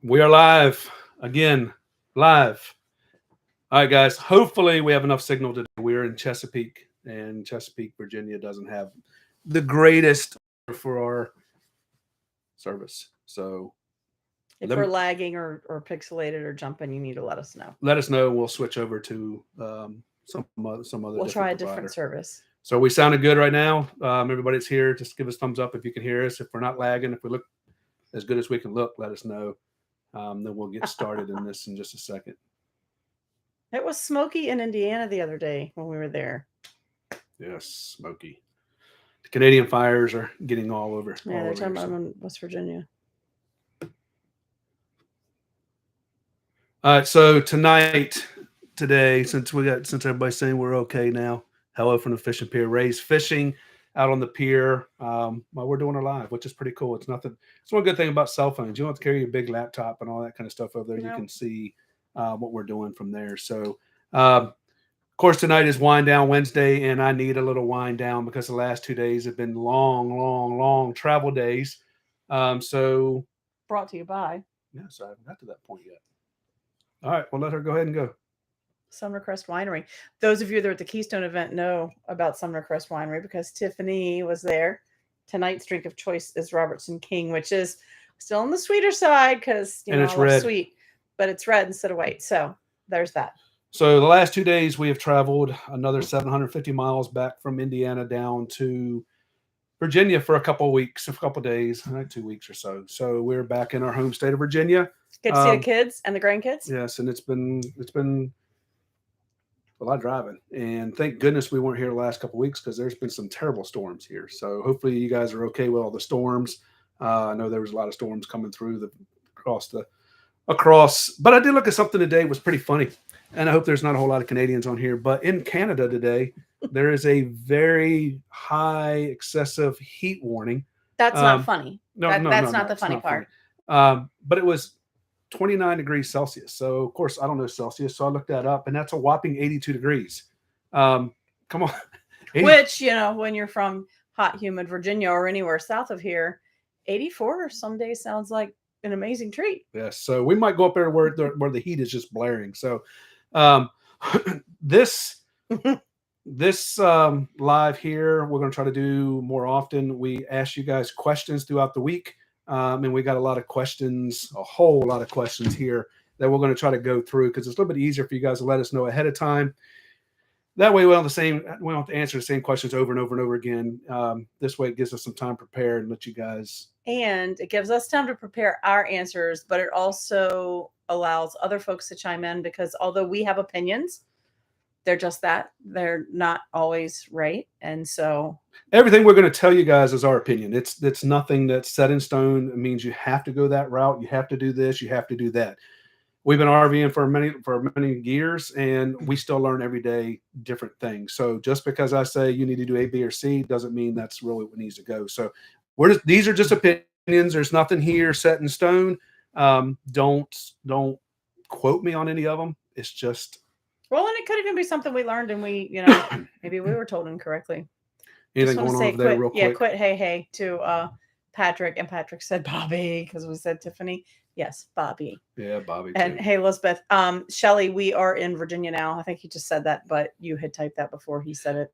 We are live again, live. All right, guys. Hopefully, we have enough signal today. We're in Chesapeake, and Chesapeake, Virginia doesn't have the greatest for our service. So If we're lagging or pixelated or jumping, you need to let us know. let us know. We'll switch over to some other We'll different try a provider. different service. So we sounded good right now. Everybody's here. Just give us thumbs up if you can hear us. If we're not lagging, if we look as good as we can look, let us know. Then we'll get started in this in just a second. It was smoky in Indiana the other day when we were there. Yes, smoky. The Canadian fires are getting all over. Yeah, they're talking about them in West Virginia. All right, so today, since everybody's saying we're okay now, hello from the fishing pier. Ray's fishing out on the pier while we're doing our live, which is pretty cool. It's nothing. It's one good thing about cell phones. You don't have to carry your big laptop and all that kind of stuff over there. You can see what we're doing from there. So, of course, tonight is Wind Down Wednesday, and I need a little wind down because the last 2 days have been long travel days. So, brought to you by. Yes, I haven't got to that point yet. All right, well, let her go ahead and go. Summercrest Winery. Those of you that are at the Keystone event know about Summercrest Winery because Tiffany was there. Tonight's drink of choice is Robertson King, which is still on the sweeter side because I love red. Sweet, but it's red instead of white. So there's that. So the last 2 days we have traveled another 750 miles back from Indiana down to Virginia for a couple of weeks, a couple of days, 2 weeks or so. So we're back in our home state of Virginia. Get to see the kids and the grandkids. Yes, and it's been a lot of driving, and thank goodness we weren't here the last couple of weeks because there's been some terrible storms here. So hopefully you guys are okay with all the storms. I know there was a lot of storms coming through across. But I did look at something today. It was pretty funny, and I hope there's not a whole lot of Canadians on here. But in Canada today, there is a very high excessive heat warning. That's not funny. That's not the funny part. But it was 29 degrees Celsius. So, of course, I don't know Celsius. So I looked that up, and that's a whopping 82 degrees. Come on. 80. Which, when you're from hot, humid Virginia or anywhere south of here, 84 some days sounds like an amazing treat. Yes. So we might go up there where the heat is just blaring. So this live here, we're going to try to do more often. We ask you guys questions throughout the week. And we got a whole lot of questions here that we're going to try to go through because it's a little bit easier for you guys to let us know ahead of time. That way we don't have to answer the same questions over and over and over again. This way it gives us some time to prepare and let you guys. And it gives us time to prepare our answers, but it also allows other folks to chime in because although we have opinions, they're just that. They're not always right. And so everything we're going to tell you guys is our opinion. It's nothing that's set in stone. It means you have to go that route. You have to do this. You have to do that. We've been RVing for many years, and we still learn every day different things. So just because I say you need to do A, B, or C doesn't mean that's really what needs to go. So these are just opinions. There's nothing here set in stone. Don't quote me on any of them. It's just. Well, and it could even be something we learned and we, maybe we were told incorrectly. Anything going on over there real quick? Yeah, quit hey to Patrick. And Patrick said Bobby because we said Tiffany. Yes, Bobby. Yeah, Bobby. And too. Hey, Elizabeth. Shelly, we are in Virginia now. I think he just said that, but you had typed that before he said it.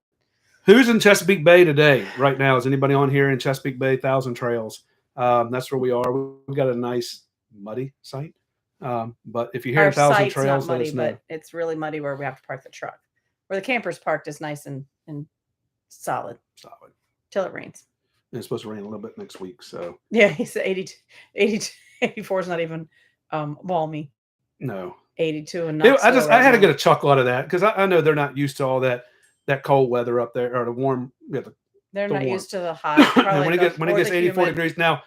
Who's in Chesapeake Bay today, right now? Is anybody on here in Chesapeake Bay, Thousand Trails? That's where we are. We've got a nice muddy site. But if you hear 1,000 Trails, not muddy, let us know. But it's really muddy where we have to park the truck. Where the campers parked is nice and solid. Till it rains. And it's supposed to rain a little bit next week. So yeah, he said 84 is not even balmy. No. 82 and not I had to get a chuckle out of that because I know they're not used to all that cold weather up there or the warm. They're not used to the hot. when it gets 84 degrees now.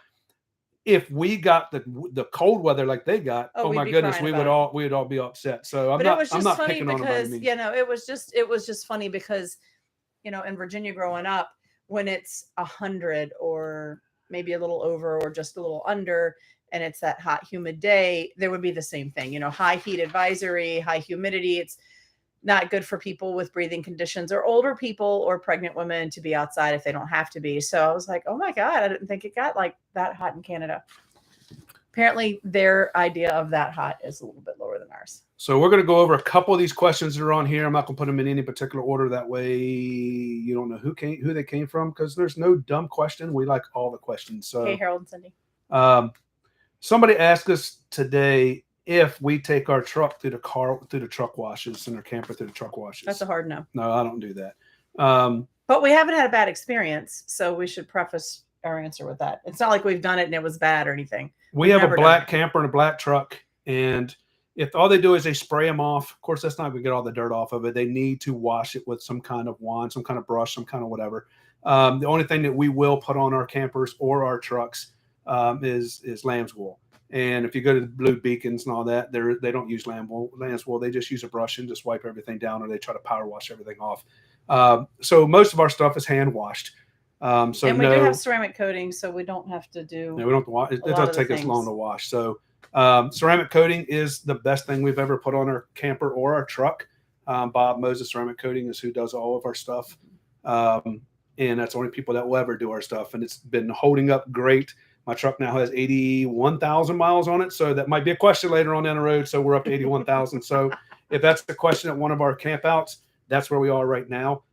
If we got the cold weather like they got, oh my goodness, we would all be upset. So I'm not picking on them. It was just funny because, in Virginia growing up, when it's 100 or maybe a little over or just a little under, and it's that hot, humid day, there would be the same thing. High heat advisory, high humidity. It's not good for people with breathing conditions or older people or pregnant women to be outside if they don't have to be. So I was like, oh my God, I didn't think it got like that hot in Canada. apparently their idea of that hot is a little bit lower than ours. So we're going to go over a couple of these questions that are on here. I'm not going to put them in any particular order. That way you don't know who they came from, because there's no dumb question. We like all the questions. So Hey, Harold and Cindy. Somebody asked us today if we take our truck through the truck washes and our camper through the truck washes. That's a hard no. No, I don't do that. But we haven't had a bad experience, so we should preface our answer with that. It's not like we've done it and it was bad or anything. We have a black camper and a black truck, and if all they do is they spray them off, of course, that's not going to get all the dirt off of it. They need to wash it with some kind of wand, some kind of brush, some kind of whatever. The only thing that we will put on our campers or our trucks is lamb's wool. And if you go to the Blue Beacons and all that, they don't use lamb's wool. They just use a brush and just wipe everything down, or they try to power wash everything off. So most of our stuff is hand washed. And we do have ceramic coating, so we don't have to do. No, we don't have to wash. It doesn't take us long to wash. So ceramic coating is the best thing we've ever put on our camper or our truck. Bob Moses Ceramic Coating is who does all of our stuff. And that's the only people that will ever do our stuff. And it's been holding up great. My truck now has 81,000 miles on it. So that might be a question later on down the road. So we're up to 81,000. So if that's the question at one of our campouts, that's where we are right now.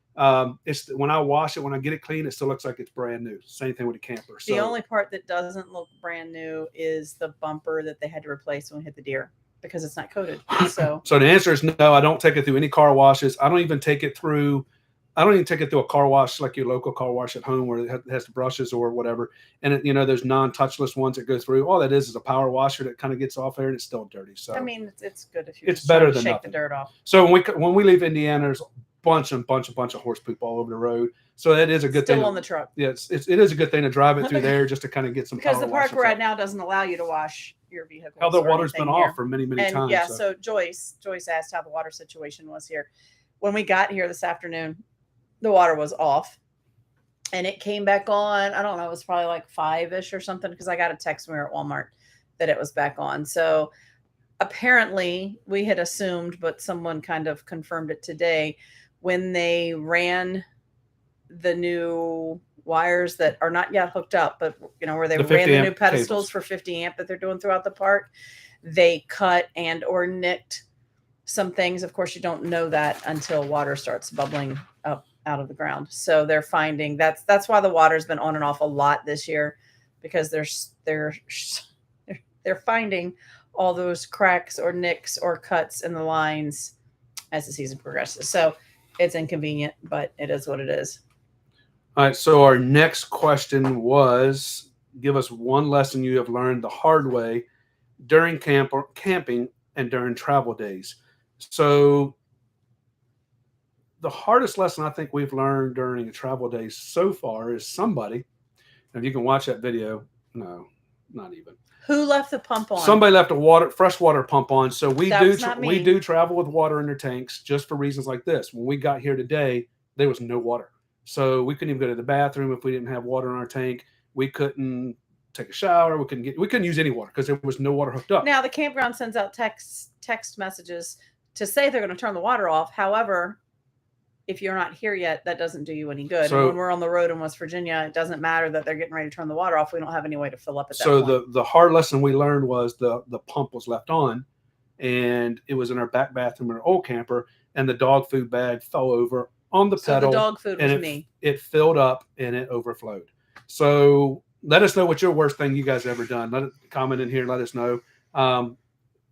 It's when I wash it, when I get it clean, it still looks like it's brand new. Same thing with the camper. So the only part that doesn't look brand new is the bumper that they had to replace when we hit the deer, because it's not coated. So the answer is no. I don't take it through any car washes. I don't even take it through a car wash like your local car wash at home where it has the brushes or whatever. And those non-touchless ones that go through, all that is a power washer that kind of gets off there and it's still dirty. So I mean, it's good if you. It's better than shake nothing. The dirt off. So when we leave Indiana, there's bunch of horse poop all over the road. So that is a good thing. Still on the truck. Yeah, it is a good thing to drive it through there just to kind of get some. Because the park we're at now doesn't allow you to wash your vehicle. How the water's been off for many times. Yeah, so Joyce asked how the water situation was here. When we got here this afternoon, the water was off, and it came back on. I don't know, it was probably like 5-ish or something, because I got a text when we were at Walmart that it was back on. So apparently we had assumed, but someone kind of confirmed it today, when they ran the new wires that are not yet hooked up, but where they ran the new pedestals for 50 amp that they're doing throughout the park, they cut and or nicked some things. Of course, you don't know that until water starts bubbling up out of the ground. So they're finding that's why the water's been on and off a lot this year, because they're finding all those cracks or nicks or cuts in the lines as the season progresses. So it's inconvenient, but it is what it is. All right. So our next question was, give us one lesson you have learned the hard way during camping and during travel days. So the hardest lesson I think we've learned during travel days so far is somebody, if you can watch that video, no, not even. Who left the pump on? Somebody left a fresh water pump on. So we do travel with water in their tanks just for reasons like this. When we got here today, there was no water. So we couldn't even go to the bathroom if we didn't have water in our tank. We couldn't take a shower. We couldn't use any water because there was no water hooked up. Now the campground sends out text messages to say they're going to turn the water off. However, if you're not here yet, that doesn't do you any good. So, and when we're on the road in West Virginia, it doesn't matter that they're getting ready to turn the water off. We don't have any way to fill up at that point. So the hard lesson we learned was the pump was left on, and it was in our back bathroom in our old camper, and the dog food bag fell over on the pedal. The dog food was me. It filled up and it overflowed. So let us know what your worst thing you guys ever done. Comment in here. Let us know.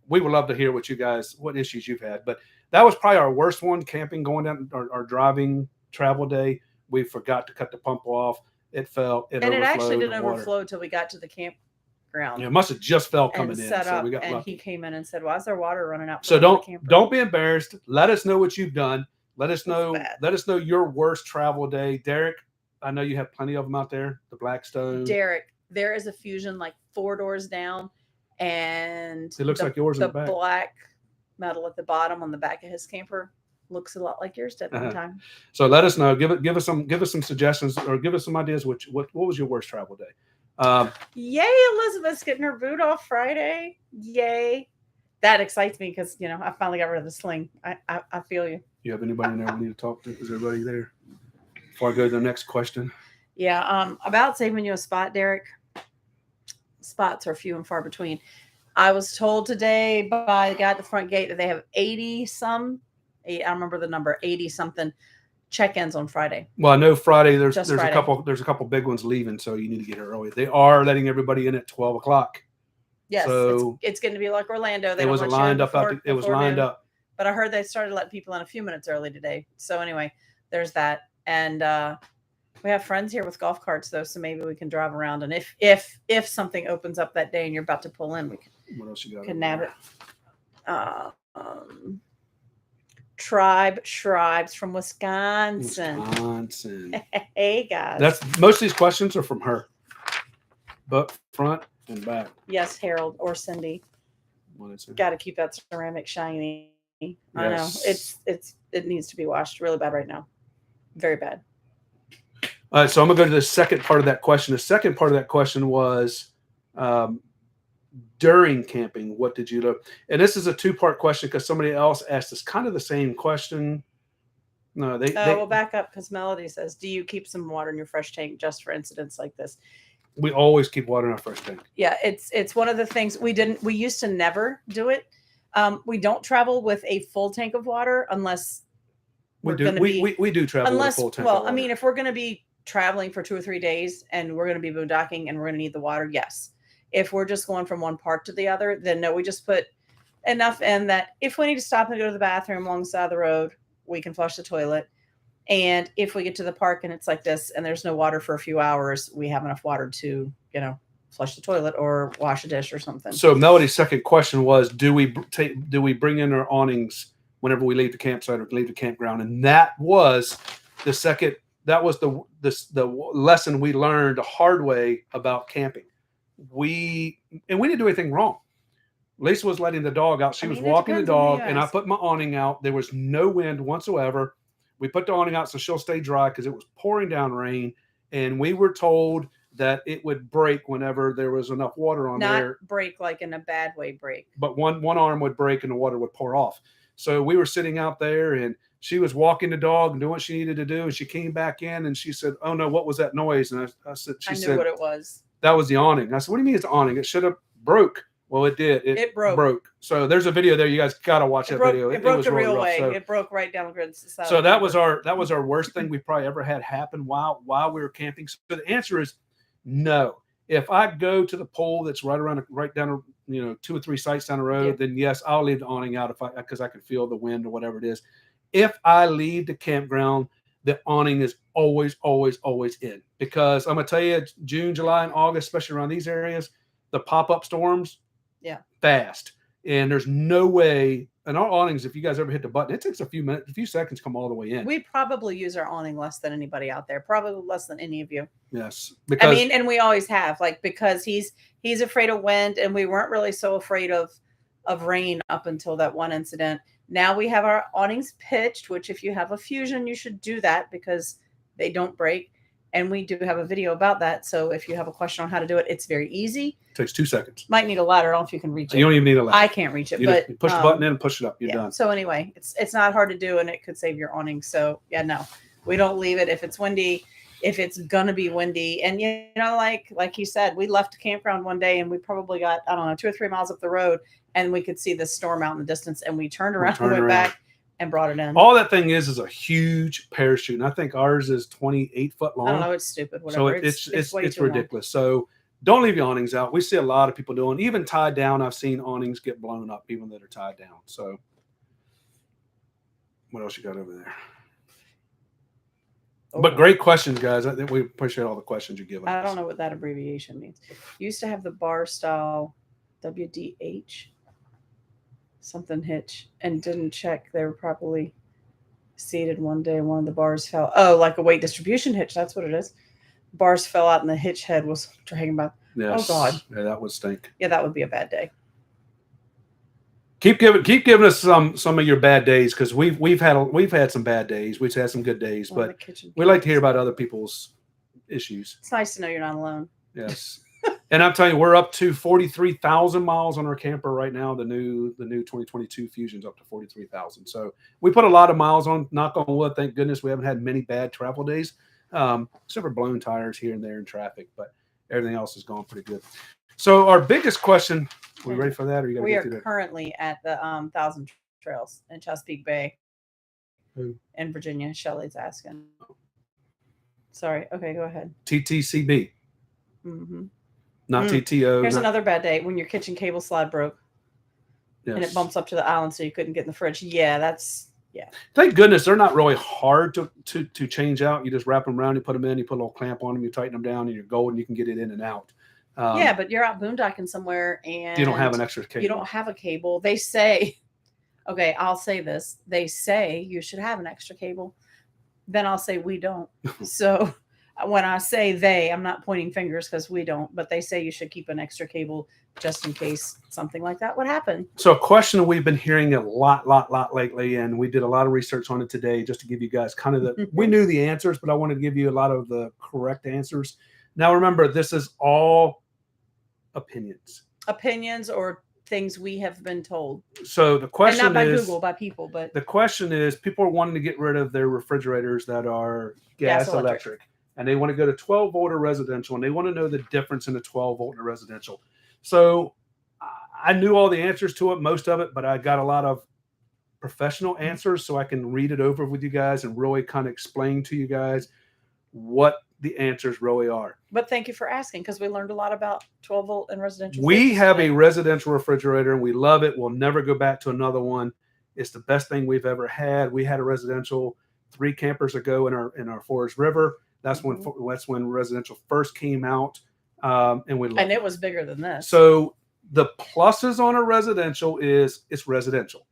We would love to hear what issues you've had. But that was probably our worst one, camping, going down our driving travel day. We forgot to cut the pump off. It fell. It actually didn't overflow till we got to the campground. It must have just fell coming in. So we got and lucky. he came in and said, "Why is there water running out?" So don't be embarrassed. Let us know what you've done. Let us know. Let us know your worst travel day, Derek. I know you have plenty of them out there. The Blackstone. Derek, there is a Fusion like 4 doors down, and it looks like yours in the back. The black metal at the bottom on the back of his camper looks a lot like yours did one time. So let us know. Give us some suggestions, or give us some ideas. What was your worst travel day? Yay, Elizabeth's getting her boot off Friday. Yay. That excites me because I finally got rid of the sling. I feel you. You have anybody in there we need to talk to? Is everybody there? Before I go to the next question. Yeah, about saving you a spot, Derek. spots are few and far between. I was told today by the guy at the front gate that they have 80 some, I don't remember the number, 80 something check-ins on Friday. Well, I know Friday there's Friday. a couple big ones leaving, so you need to get here early. They are letting everybody in at 12 o'clock. Yes, so it's going to be like Orlando. They it was lined up. It was lined up. But I heard they started letting people in a few minutes early today. So anyway, there's that. And we have friends here with golf carts though, so maybe we can drive around. And if something opens up that day and you're about to pull in, we can. What else you got? Can nab it. Tribes from Wisconsin. Hey guys. That's most of these questions are from her. But front and back. Yes, Harold or Cindy. Got to keep that ceramic shiny. Yes. I know it needs to be washed really bad right now. Very bad. All right, so I'm gonna go to the second part of that question. The second part of that question was during camping, what did you do? And this is a two-part question because somebody else asked us kind of the same question. No, we'll back up because Melody says, "Do you keep some water in your fresh tank just for incidents like this?" We always keep water in our fresh tank. Yeah, it's one of the things we used to never do it. We don't travel with a full tank of water unless we do travel with a full tank of water. I mean, if we're going to be traveling for 2 or 3 days and we're going to be boondocking and we're going to need the water, yes. If we're just going from one park to the other, then no, we just put enough in that if we need to stop and go to the bathroom along the side of the road, we can flush the toilet. And if we get to the park and it's like this and there's no water for a few hours, we have enough water to, flush the toilet or wash a dish or something. So Melody's second question was, do we bring in our awnings whenever we leave the campsite or leave the campground? And that was the lesson we learned the hard way about camping. We didn't do anything wrong. Lisa was letting the dog out. She was walking the dog and I put my awning out. There was no wind whatsoever. We put the awning out so she'll stay dry because it was pouring down rain. And we were told that it would break whenever there was enough water on there. Not break like in a bad way break. But one arm would break and the water would pour off. So we were sitting out there and she was walking the dog and doing what she needed to do. And she came back in and she said, "Oh no, what was that noise?" And I said, "She said what it was. That was the awning." I said, "What do you mean it's the awning? It should have broke." Well, it did. It broke. So there's a video there. You guys got to watch that video. It broke the real way. So, it broke right down the grid. So that was our worst thing we probably ever had happen while we were camping. So the answer is no. If I go to the pool that's right down 2 or 3 sites down the road, then yes, I'll leave the awning out because I can feel the wind or whatever it is. If I leave the campground, the awning is always, always, always in, because I'm gonna tell you, June, July, and August, especially around these areas, the pop-up storms. Yeah, fast, and there's no way. And our awnings, if you guys ever hit the button, it takes a few seconds to come all the way in. We probably use our awning less than anybody out there, probably less than any of you. Yes, because and we always have, because he's afraid of wind, and we weren't really so afraid of rain up until that one incident. Now we have our awnings pitched, which if you have a Fusion, you should do that because they don't break. And we do have a video about that. So if you have a question on how to do it, it's very easy. It takes 2 seconds. Might need a ladder. I don't know if you can reach it. You don't even need a ladder. I can't reach it. But you push the button in and push it up. You're done. So anyway, it's not hard to do, and it could save your awning. So yeah, no, we don't leave it if it's windy. If it's gonna be windy, and like you said, we left a campground one day and we probably got 2 or 3 miles up the road, and we could see the storm out in the distance, and we turned around and went back and brought it in. All that thing is a huge parachute, and I think ours is 28 foot long. I don't know, it's stupid. Whatever. So it's ridiculous. Long. So don't leave your awnings out. We see a lot of people doing, even tied down. I've seen awnings get blown up, even though they're tied down. So what else you got over there? But great questions, guys. I think we appreciate all the questions you give us. I don't know what that abbreviation means. Used to have the bar style WDH something hitch and didn't check they were properly seated. One day one of the bars fell. Oh, like a weight distribution hitch. That's what it is. Bars fell out and the hitch head was dragging back. Yes. Oh God. Yeah, that would stink. Yeah, that would be a bad day. Keep giving us some of your bad days, because we've had some bad days. We've had some good days, but we like to hear about other people's issues. It's nice to know you're not alone. Yes. And I'm telling you, we're up to 43,000 miles on our camper right now. The new 2022 Fusion's up to 43,000. So we put a lot of miles on. Knock on wood, thank goodness we haven't had many bad travel days, except for blown tires here and there in traffic. But everything else is going pretty good. So our biggest question, are we ready for that? Or you got to We get are through that? currently at the Thousand Trails in Chesapeake Bay Who? in Virginia. Shelley's asking. Sorry. Okay, go ahead. TTCB, Mm-hmm. not TTO. Here's not, another bad day when your kitchen cable slide broke yes. and it bumps up to the island, so you couldn't get in the fridge. Yeah, that's Thank goodness they're not really hard to change out. You just wrap them around, you put them in, you put a little clamp on them, you tighten them down, and you're golden. You can get it in and out. yeah, but you're out boondocking somewhere and you don't have an extra cable. You don't have a cable. They say, okay, I'll say this. They say you should have an extra cable. Then I'll say we don't. So when I say they, I'm not pointing fingers because we don't, but they say you should keep an extra cable just in case something like that would happen. So a question we've been hearing a lot lately, and we did a lot of research on it today just to give you guys kind of the, we knew the answers, but I wanted to give you a lot of the correct answers. Now, remember, this is all opinions or things we have been told. So the question and not by is, Google, by people, but the question is, people are wanting to get rid of their refrigerators that are gas electric, and they want to go to 12 volt or residential, and they want to know the difference in a 12 volt and a residential. So I knew all the answers to it, most of it, but I got a lot of professional answers so I can read it over with you guys and really kind of explain to you guys what the answers really are. But thank you for asking, because we learned a lot about 12 volt and residential. We have a residential refrigerator and we love it. We'll never go back to another one. It's the best thing we've ever had. We had a residential 3 campers ago in our Forest River. That's when residential first came out, and we loved and it was bigger than this. So the pluses on a residential is it's residential.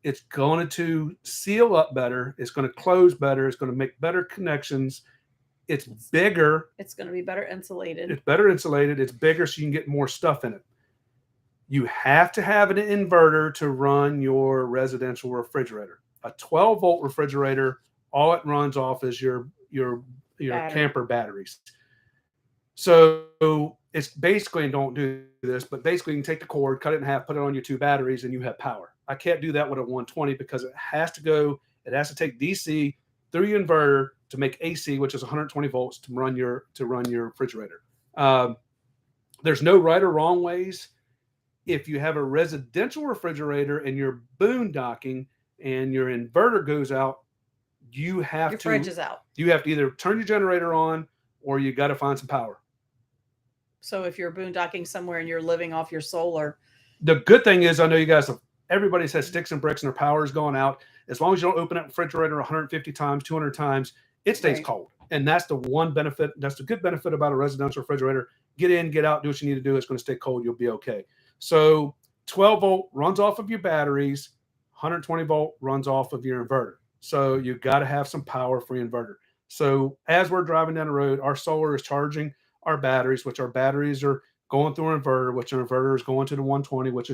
It's going to seal up better. It's going to close better. It's going to make better connections. It's bigger. It's going to be better insulated. It's better insulated. It's bigger, so you can get more stuff in it. You have to have an inverter to run your residential refrigerator. A 12 volt refrigerator, all it runs off is your camper batteries. So it's basically, and don't do this, but basically you can take the cord, cut it in half, put it on your 2 batteries, and you have power. I can't do that with a 120 because it has to take DC through your inverter to make AC, which is 120 volts to run your refrigerator. There's no right or wrong ways. If you have a residential refrigerator and you're boondocking and your inverter goes out, your fridge is out. You have to either turn your generator on or you got to find some power. So if you're boondocking somewhere and you're living off your solar. The good thing is, I know you guys, everybody says sticks and bricks and their power is going out. As long as you don't open up the refrigerator 150 times, 200 times, it stays cold. And that's the one benefit. That's the good benefit about a residential refrigerator. Get in, get out, do what you need to do. It's going to stay cold. You'll be okay. So 12 volt runs off of your batteries. 120 volt runs off of your inverter. So you got to have some power for your inverter. So as we're driving down the road, our solar is charging our batteries, which our batteries are going through an inverter, which our inverter is going to the 120, which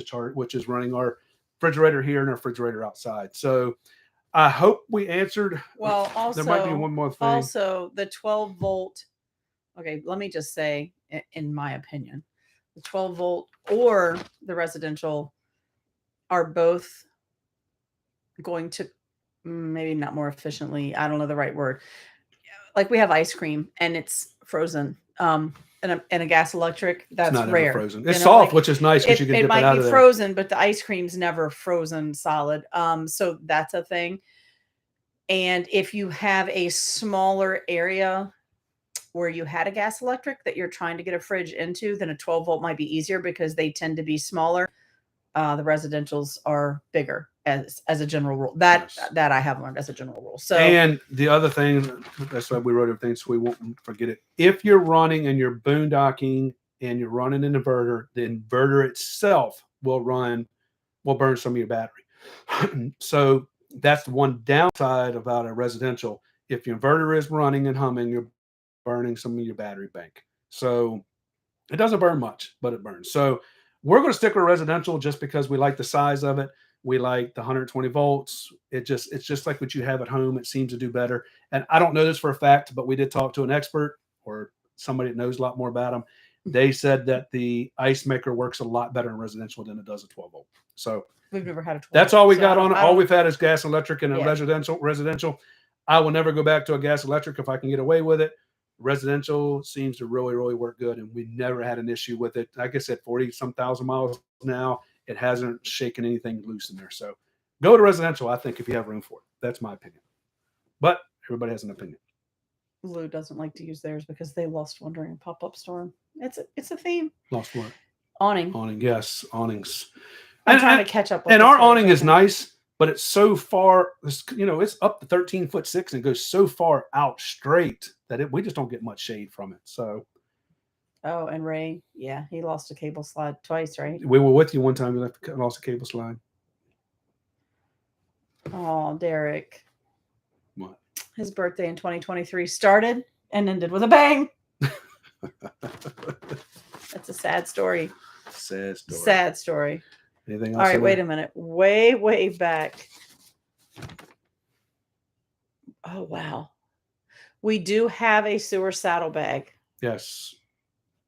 is running our refrigerator here and our refrigerator outside. So I hope we answered. Well, also, there might be one more thing. Also, the 12 volt. Okay, let me just say, in my opinion, the 12 volt or the residential are both going to maybe not more efficiently. I don't know the right word. Like we have ice cream and it's frozen. And a gas electric, that's it's not rare. Frozen. It's soft, which is nice because you can dip it out of there. It might be frozen, but the ice cream's never frozen solid. So that's a thing. And if you have a smaller area where you had a gas electric that you're trying to get a fridge into, then a 12 volt might be easier because they tend to be smaller. The residentials are bigger as a general rule. That I have learned as a general rule. So, and the other thing, that's why we wrote everything so we won't forget it. If you're running and you're boondocking and you're running an inverter, the inverter itself will burn some of your battery. So that's the one downside about a residential. If your inverter is running and humming, you're burning some of your battery bank. So it doesn't burn much, but it burns. So we're going to stick with residential just because we like the size of it. We like the 120 volts. It's just like what you have at home. It seems to do better. And I don't know this for a fact, but we did talk to an expert or somebody that knows a lot more about them. They said that the ice maker works a lot better in residential than it does a 12 volt. So we've never had a 12. That's all we got on it. All we've had is gas electric and a residential. I will never go back to a gas electric if I can get away with it. Residential seems to really work good, and we never had an issue with it. Like I said, 40-some thousand miles now, it hasn't shaken anything loose in there. So go to residential, I think, if you have room for it. That's my opinion. But everybody has an opinion. Lou doesn't like to use theirs because they lost one during a pop-up storm. It's a theme. Lost what? Awning. Yes, awnings. I'm trying to catch up. And our awning is nice, but it's so far, it's up to 13'6" and goes so far out straight that we just don't get much shade from it. So. Oh, and Ray, yeah, he lost a cable slide twice, right? We were with you one time. You lost a cable slide. Oh, Derek. What? His birthday in 2023 started and ended with a bang. That's a sad story. Sad story. Anything else? All right, wait a minute. Way back. Oh, wow. We do have a sewer saddlebag. Yes.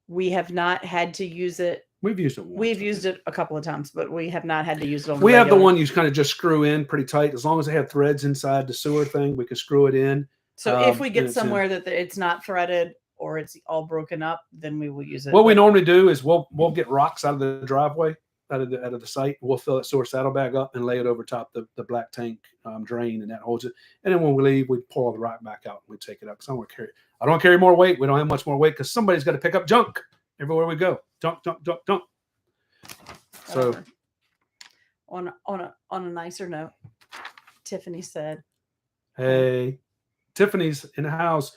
We have not had to use it. We've used it once. We've used it a couple of times, but we have not had to use it on We have the one you kind of just screw in pretty tight. As long as they have threads inside the sewer thing, we can screw it in. So if we get somewhere that it's not threaded or it's all broken up, then we will use it. What we normally do is we'll get rocks out of the driveway, out of the site. We'll fill that sewer saddlebag up and lay it over top the black tank drain, and that holds it. And then when we leave, we pour all the rock back out and we take it up. Because I don't carry more weight. We don't have much more weight because somebody's got to pick up junk everywhere we go. Junk. So, on a nicer note, Tiffany said, "Hey, Tiffany's in the house.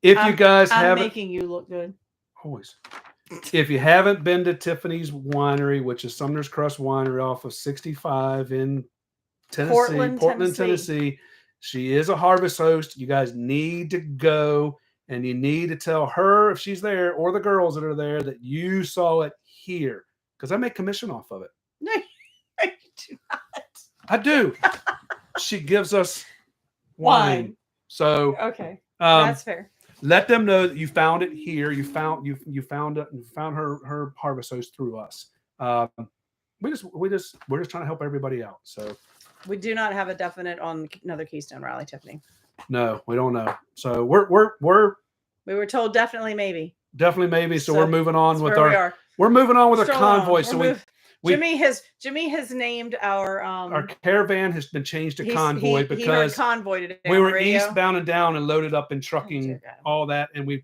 If you guys haven't, making you look good. Always. If you haven't been to Tiffany's Winery, which is Sumner's Crest Winery off of 65 in Tennessee, Portland, Tennessee, she is a harvest host. You guys need to go, and you need to tell her if she's there or the girls that are there that you saw it here, because I make commission off of it. No, you do not. I do. She gives us wine. So okay, that's fair. Let them know that you found it here. You found it and found her harvest host through us. We're just trying to help everybody out. So we do not have a definite on another Keystone Rally, Tiffany. No, we don't know. So we were told definitely maybe. So we're moving on with our convoy. So Jimmy has named our caravan has been changed to convoy because he heard convoy today we were eastbound and down and loaded up in trucking, all that, and we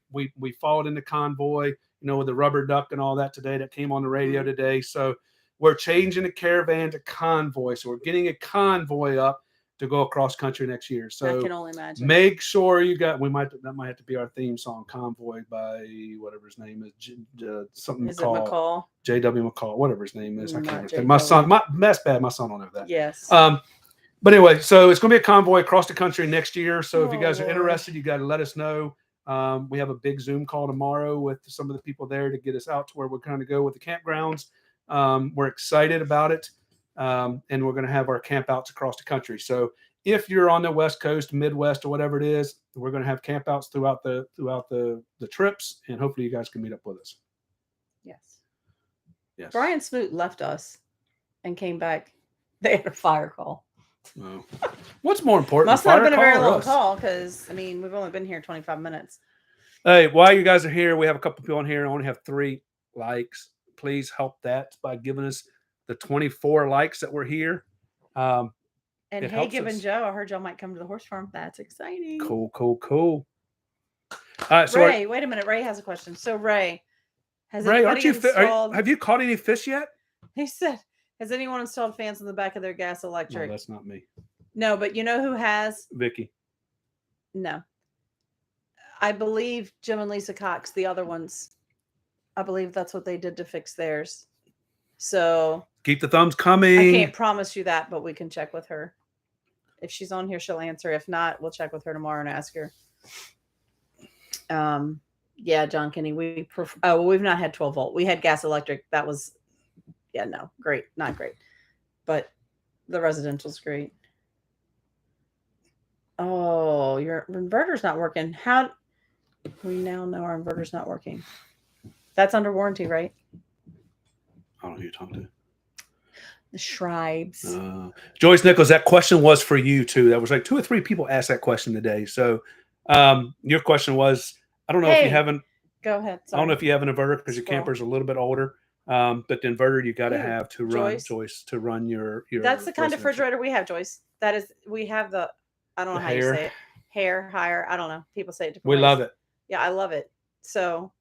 followed into convoy, with the rubber duck and all that today that came on the radio today. So we're changing the caravan to convoy. So we're getting a convoy up to go across country next year. So I can only imagine. Make sure that might have to be our theme song, Convoy by whatever his name is, something is McCall. It McCall? J.W. McCall, whatever his name is. I can't remember. My son, that's bad. My son don't know that. Yes. But anyway, so it's going to be a convoy across the country next year. So if you guys are interested, you got to let us know. We have a big Zoom call tomorrow with some of the people there to get us out to where we're going to go with the campgrounds. We're excited about it. And we're going to have our camp outs across the country. So if you're on the West Coast, Midwest, or whatever it is, we're going to have camp outs throughout the trips, and hopefully you guys can meet up with us. Yes. Brian Smoot left us and came back. They had a fire call. Oh. What's more important? Must not have been a very long call because we've only been here 25 minutes. Hey, while you guys are here, we have a couple people on here. I only have 3 likes. Please help that by giving us the 24 likes that were here. And hey, Gibbon Joe, I heard y'all might come to the horse farm. That's exciting. Cool. All right, so Ray, wait a minute. Ray has a question. So Ray, aren't you have you caught any fish yet? He said, has anyone installed fans on the back of their gas electric? No, that's not me. No, but you know who has? Vicky. No. I believe Jim and Lisa Cox, the other ones. I believe that's what they did to fix theirs. So keep the thumbs coming. I can't promise you that, but we can check with her. If she's on here, she'll answer. If not, we'll check with her tomorrow and ask her. Yeah, John Kenny, we've not had 12 volt. We had gas electric. That was, great. Not great. But the residential's great. Oh, your inverter's not working. How? We now know our inverter's not working. That's under warranty, right? I don't know who you're talking to. The Shribes. Joyce Nichols, that question was for you too. That was like 2 or 3 people asked that question today. So your question was, I don't know if you haven't. Go ahead. I don't know if you have an inverter because your Scroll. camper's a little bit older. But the inverter you got to Ooh, have to run Joyce. to run your. That's the kind of residential. refrigerator we have, Joyce. That is, we have the, I don't know The how you hair. say it. Hair, higher. I don't know. People say it different We ways. love it. Yeah, I love it. So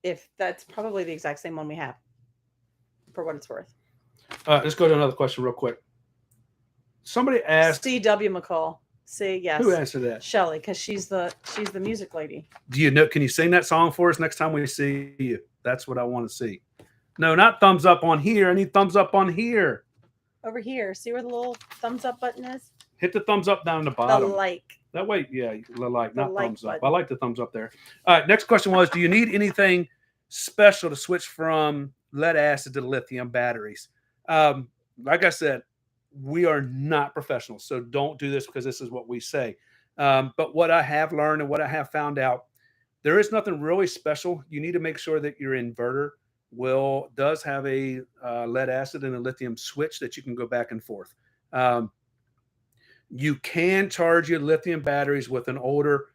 if that's probably the exact same one we have for what it's worth. Let's go to another question real quick. Somebody asked. C.W. McCall. See, yes. Who answered that? Shelly, because she's the music lady. Do you know? Can you sing that song for us next time we see you? That's what I want to see. No, not thumbs up on here. I need thumbs up on here. Over here. See where the little thumbs up button is? Hit the thumbs up down the The bottom. like. That way, yeah, the like, not like thumbs up. button. I like the thumbs up there. All right, next question was, do you need anything special to switch from lead acid to lithium batteries? Like I said, we are not professionals, so don't do this because this is what we say. But what I have learned and what I have found out, there is nothing really special. You need to make sure that your inverter does have a lead acid and a lithium switch that you can go back and forth. You can charge your lithium batteries with an older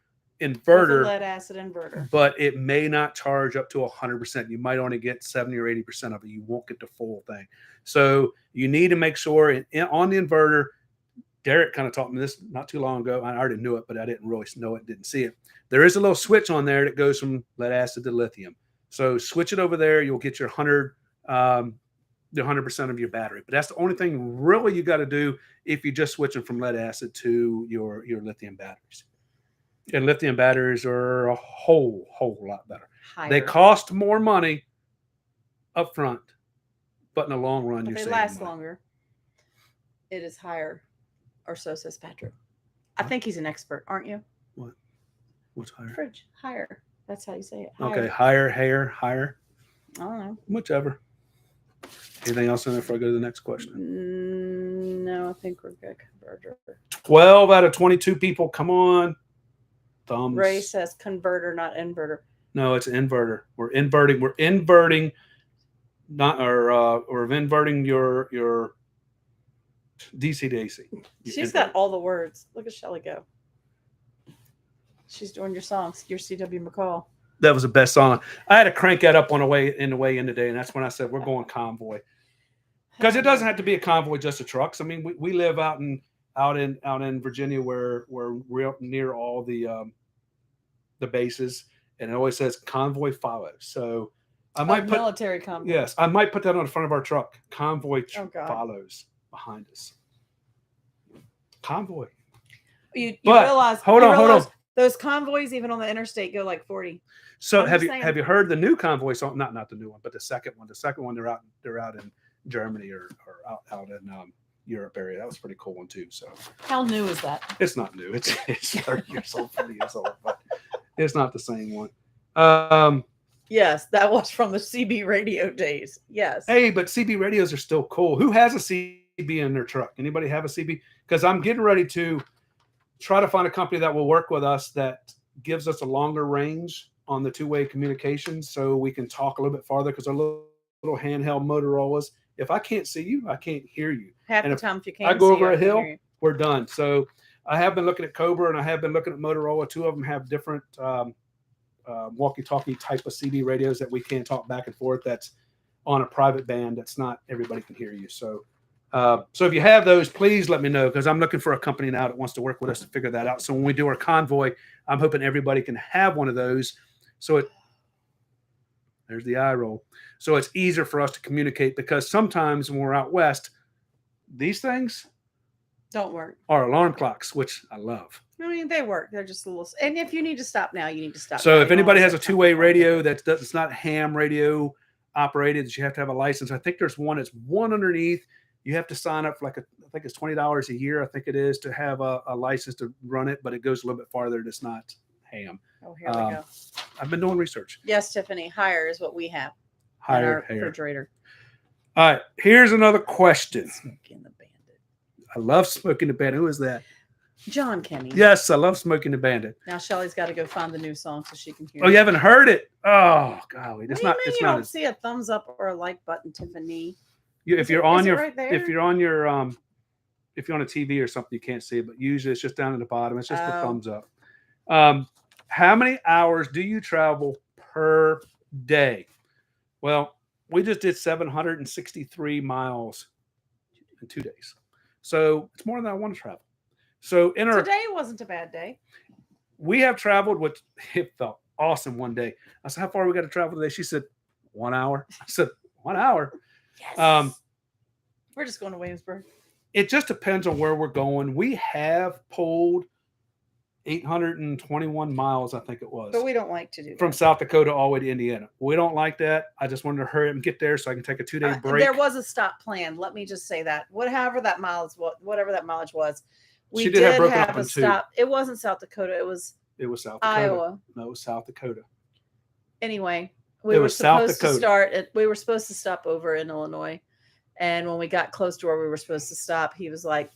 inverter, With a lead acid inverter, but it may not charge up to 100%. You might only get 70 or 80% of it. You won't get the full thing. So you need to make sure on the inverter. Derek kind of taught me this not too long ago. I already knew it, but I didn't really know it, didn't see it. There is a little switch on there that goes from lead acid to lithium. So switch it over there. You'll get your 100% of your battery. But that's the only thing really you got to do if you're just switching from lead acid to your lithium batteries. And lithium batteries are a whole lot better. higher. They cost more money up front, but in the long run, But you're they saving last money. longer. It is higher, or so says Patrick. I think he's an expert, aren't you? What? What's higher? Fridge, higher. That's how you say it. Higher. Okay, higher. I don't know. Whichever. Anything else in there before I go to the next question? No, I think we're good. Converter. 12 out of 22 people. Come on. Thumbs. Ray says converter, not inverter. No, it's inverter. We're inverting. Not or inverting your DC to AC. She's got all the words. Look at Shelly go. She's doing your songs. Your C.W. McCall. That was the best song. I had to crank that up on the way in today, and that's when I said we're going convoy. Because it doesn't have to be a convoy just of trucks. I mean, we live out in Virginia where we're near all the bases, and it always says convoy follows. So I might put military convoy. Yes, I might put that on the front of our truck. Convoy follows behind us. Convoy. You But, realize hold on. Those convoys even on the interstate go like 40. So I'm have just you saying. heard the new convoy song? Not the new one, but the second one. The second one they're out in Germany or out in Europe area. That was a pretty cool one too. So How new is that? it's not new. It's 30 years old, 40 years old, but it's not the same one. Yes, that was from the CB radio days. Yes. Hey, but CB radios are still cool. Who has a CB in their truck? Anybody have a CB? Because I'm getting ready to try to find a company that will work with us that gives us a longer range on the two-way communication so we can talk a little bit farther, because our little handheld Motorola's, if I can't see you, I can't hear you. Half And the if time, if you I can't go see over you, a hill, we're done. So I have been looking at Cobra and I have been looking at Motorola. Two of them have different walkie-talkie type of CB radios that we can talk back and forth. That's on a private band. That's not everybody can hear you. So if you have those, please let me know, because I'm looking for a company now that wants to work with us to figure that out. So when we do our convoy, I'm hoping everybody can have one of those. So there's the eye roll. So it's easier for us to communicate, because sometimes when we're out west, these things don't work. are alarm clocks, which I love. I mean, they work. They're just a little. And if you need to stop now, you need to stop. So now. if anybody has a two-way radio that's not ham radio operated, that you have to have a license. I think there's one underneath. You have to sign up for I think it's $20 a year. I think it is, to have a license to run it, but it goes a little bit farther. It's not ham. Oh, here we go. I've been doing research. Yes, Tiffany. Higher is what we have. Higher refrigerator. All right. Here's another question. Smokey and the Bandit. I love Smokey and the Bandit. Who is that? John Kenny. Yes, I love Smokey and the Bandit. Now Shelly's got to go find the new song so she can hear. Oh, you haven't heard it? Oh, golly, it's not. It's you not. don't see a thumbs up or a like button, Tiffany. If you're on your, right there? if you're on your, if you're on a TV or something, you can't see it. But usually, it's just down at the bottom. It's just the thumbs up. how many hours do you travel per day? Well, we just did 763 miles in 2 days. So it's more than I want to travel. So in our Today wasn't a bad day. we have traveled, which it felt awesome one day. I said, how far we got to travel today? She said, 1 hour. I said, 1 hour. Yes. We're just going to Williamsburg. It just depends on where we're going. We have pulled 821 miles, I think it was. But we don't like to do that. From South Dakota all the way to Indiana. We don't like that. I just wanted to hurry up and get there so I can take a 2-day break. There was a stop planned. Let me just say that. Whatever that mileage was, we She did have broken up have a in two. stop. It wasn't South Dakota. It was South Dakota. Iowa. No, it was South Dakota. Anyway, It we were was South supposed to Dakota. start at, we were supposed to stop over in Illinois. And when we got close to where we were supposed to stop, he was like,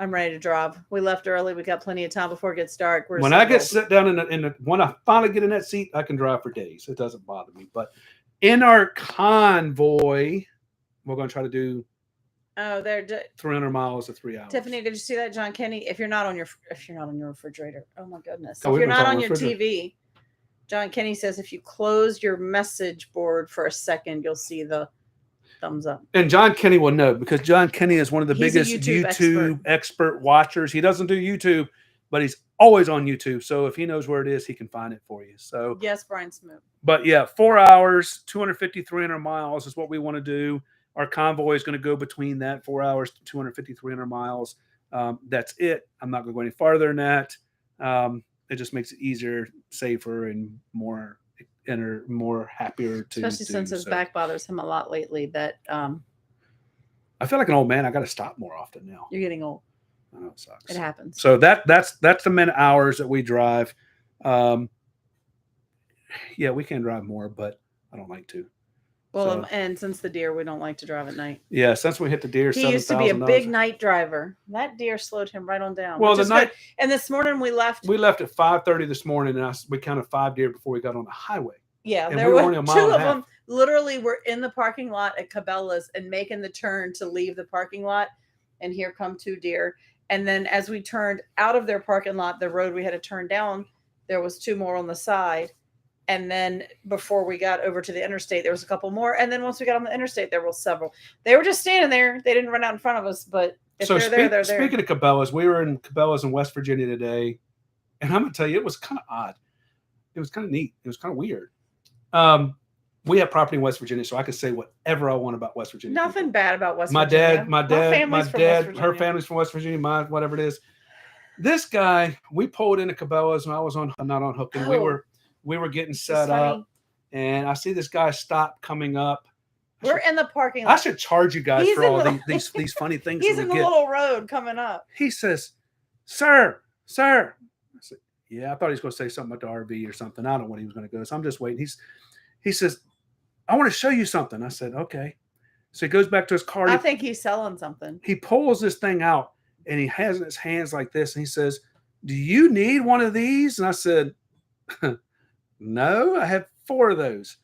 I'm ready to drive. We left early. We got plenty of time before it gets dark. When I get sit down when I finally get in that seat, I can drive for days. It doesn't bother me. But in our convoy, we're going to try to do 300 miles in 3 hours. Tiffany, did you see that, John Kenny? If you're not on your refrigerator, oh my goodness. Oh, if you're not on your TV, John Kenny says if you close your message board for a second, you'll see the thumbs up. And John Kenny will know because John Kenny is one of the He's a biggest YouTube expert watchers. He doesn't do YouTube, but he's always on YouTube. So if he knows where it is, he can find it for you. So yes, Brian Smoot. But yeah, 4 hours, 250, 300 miles is what we want to do. Our convoy is going to go between that 4 hours, 250, 300 miles. That's it. I'm not going to go any farther than that. It just makes it easier, safer, and more happier to especially since his back bothers him a lot lately. That I feel like an old man. I got to stop more often now. You're getting old. I know it sucks. It happens. So that's the minute hours that we drive. Yeah, we can drive more, but I don't like to. Well, and since the deer, we don't like to drive at night. Yeah, since we hit the deer, he used to be a big night driver. That deer slowed him right on down. Well, and this morning we left. We left at 5:30 this morning, and we counted 5 deer before we got on the highway. Yeah, and there were only a mile 2 and a of half. them. Literally, were in the parking lot at Cabela's and making the turn to leave the parking lot, and here come 2 deer. And then as we turned out of their parking lot, the road we had to turn down, there was 2 more on the side. And then before we got over to the interstate, there was a couple more. And then once we got on the interstate, there were several. They were just standing there. They didn't run out in front of us, but if they're there, they're there. Speaking of Cabela's, we were in Cabela's in West Virginia today. And I'm going to tell you, it was kind of odd. It was kind of neat. It was kind of weird. We have property in West Virginia, so I can say whatever I want about West Virginia. Nothing bad about West Virginia. My dad, her family's from West Virginia, mine, whatever it is. This guy, we pulled into Cabela's and I was not on hook. And we were getting set up, and I see this guy stop coming up. We're in the parking lot. I should charge you guys for all these funny things. He's in the little road coming up. He says, "Sir." I said, "Yeah." I thought he was going to say something about the RV or something. I don't know when he was going to go, so I'm just waiting. He says, "I want to show you something." I said, "Okay." So he goes back to his car. I think he's selling something. He pulls this thing out, and he has it in his hands like this, and he says, "Do you need one of these?" And I said, "No, I have 4 of those."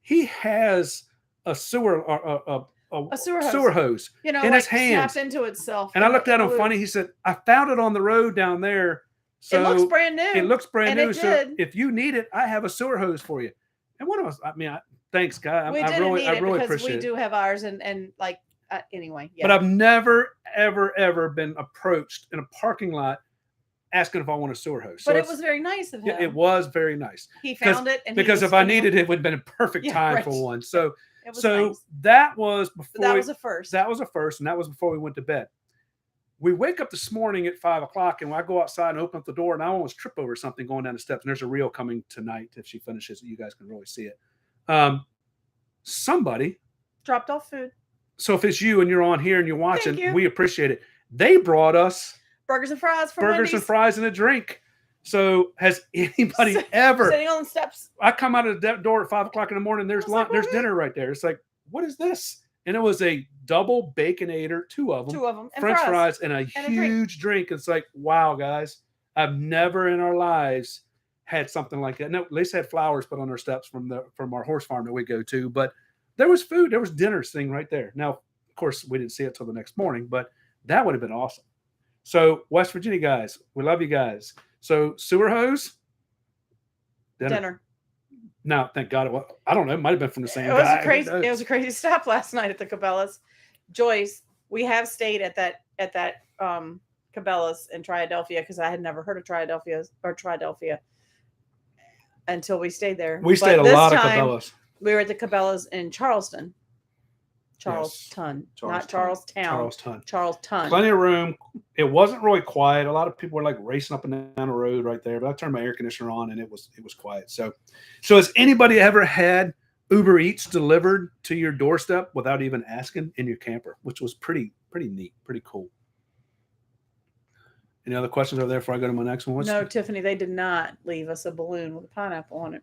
He has a sewer hose, in his hands, snapped into itself. And I looked at him funny. He said, "I found it on the road down there. So it looks brand new. It looks brand new. So did. if you need it, I have a sewer hose for you." And one of us, thanks, guy. I really appreciate it. We do have ours, and anyway. Yeah. But I've never, ever been approached in a parking lot asking if I want a sewer hose. But it was very nice of him. It was very nice. He found it, because if I needed it, would have been a perfect time for one. So nice. that was before. That was a first. That was a first, and that was before we went to bed. We wake up this morning at 5 o'clock, and I go outside and open up the door, and I almost trip over something going down the steps. And there's a reel coming tonight. If she finishes, you guys can really see it. Somebody dropped off food. So if it's you and you're on here and you're watching, we appreciate it. They brought us burgers and fries and fries and a drink. So has anybody ever sitting on the steps? I come out of the door at 5 o'clock in the morning. There's lunch. There's dinner right there. It's like, what is this? And it was a double Baconator, 2 of them, and French fries and a huge drink. It's like, wow, guys, I've never in our lives had something like that. No, at least had flowers put on our steps from our horse farm that we go to. But there was food. There was dinner sitting right there. Now, of course, we didn't see it till the next morning, but that would have been awesome. So West Virginia guys, we love you guys. So sewer hose, Dinner. No, thank God. I don't know. It might have been from the same It was guy. a crazy. It was a crazy stop last night at the Cabela's. Joyce, we have stayed at that Cabela's in Triadelphia because I had never heard of Triadelphia until we stayed there. We stayed but a this lot of time, Cabela's. We were at the Cabela's in Charleston. Charlestown. Not Charlestown. Charlestown. Plenty of room. It wasn't really quiet. A lot of people were like racing up and down the road right there. But I turned my air conditioner on and it was quiet. So has anybody ever had Uber Eats delivered to your doorstep without even asking in your camper, which was pretty neat, pretty cool. Any other questions over there before I go to my next one? No, Tiffany, they did not leave us a balloon with a pineapple on it.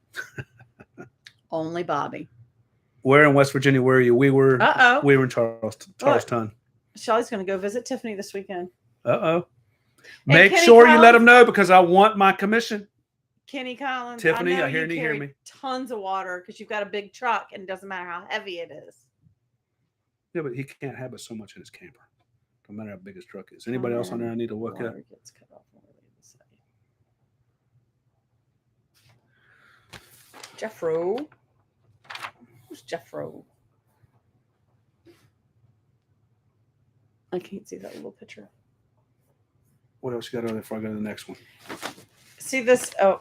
Only Bobby. Where in West Virginia were you? We were in Charlestown. Shelly's going to go visit Tiffany this weekend. Make sure you let them know because I want my commission. Kenny Collins, Tiffany, I hear you hear me. Tons of water because you've got a big truck and it doesn't matter how heavy it is. Yeah, but he can't have so much in his camper. No matter how big his truck is. Anybody else on there I need to look at? Gets cut off Jeffro. Who's Jeffro? I can't see that little picture. What else you got on there before I go to the next one? See this? Oh,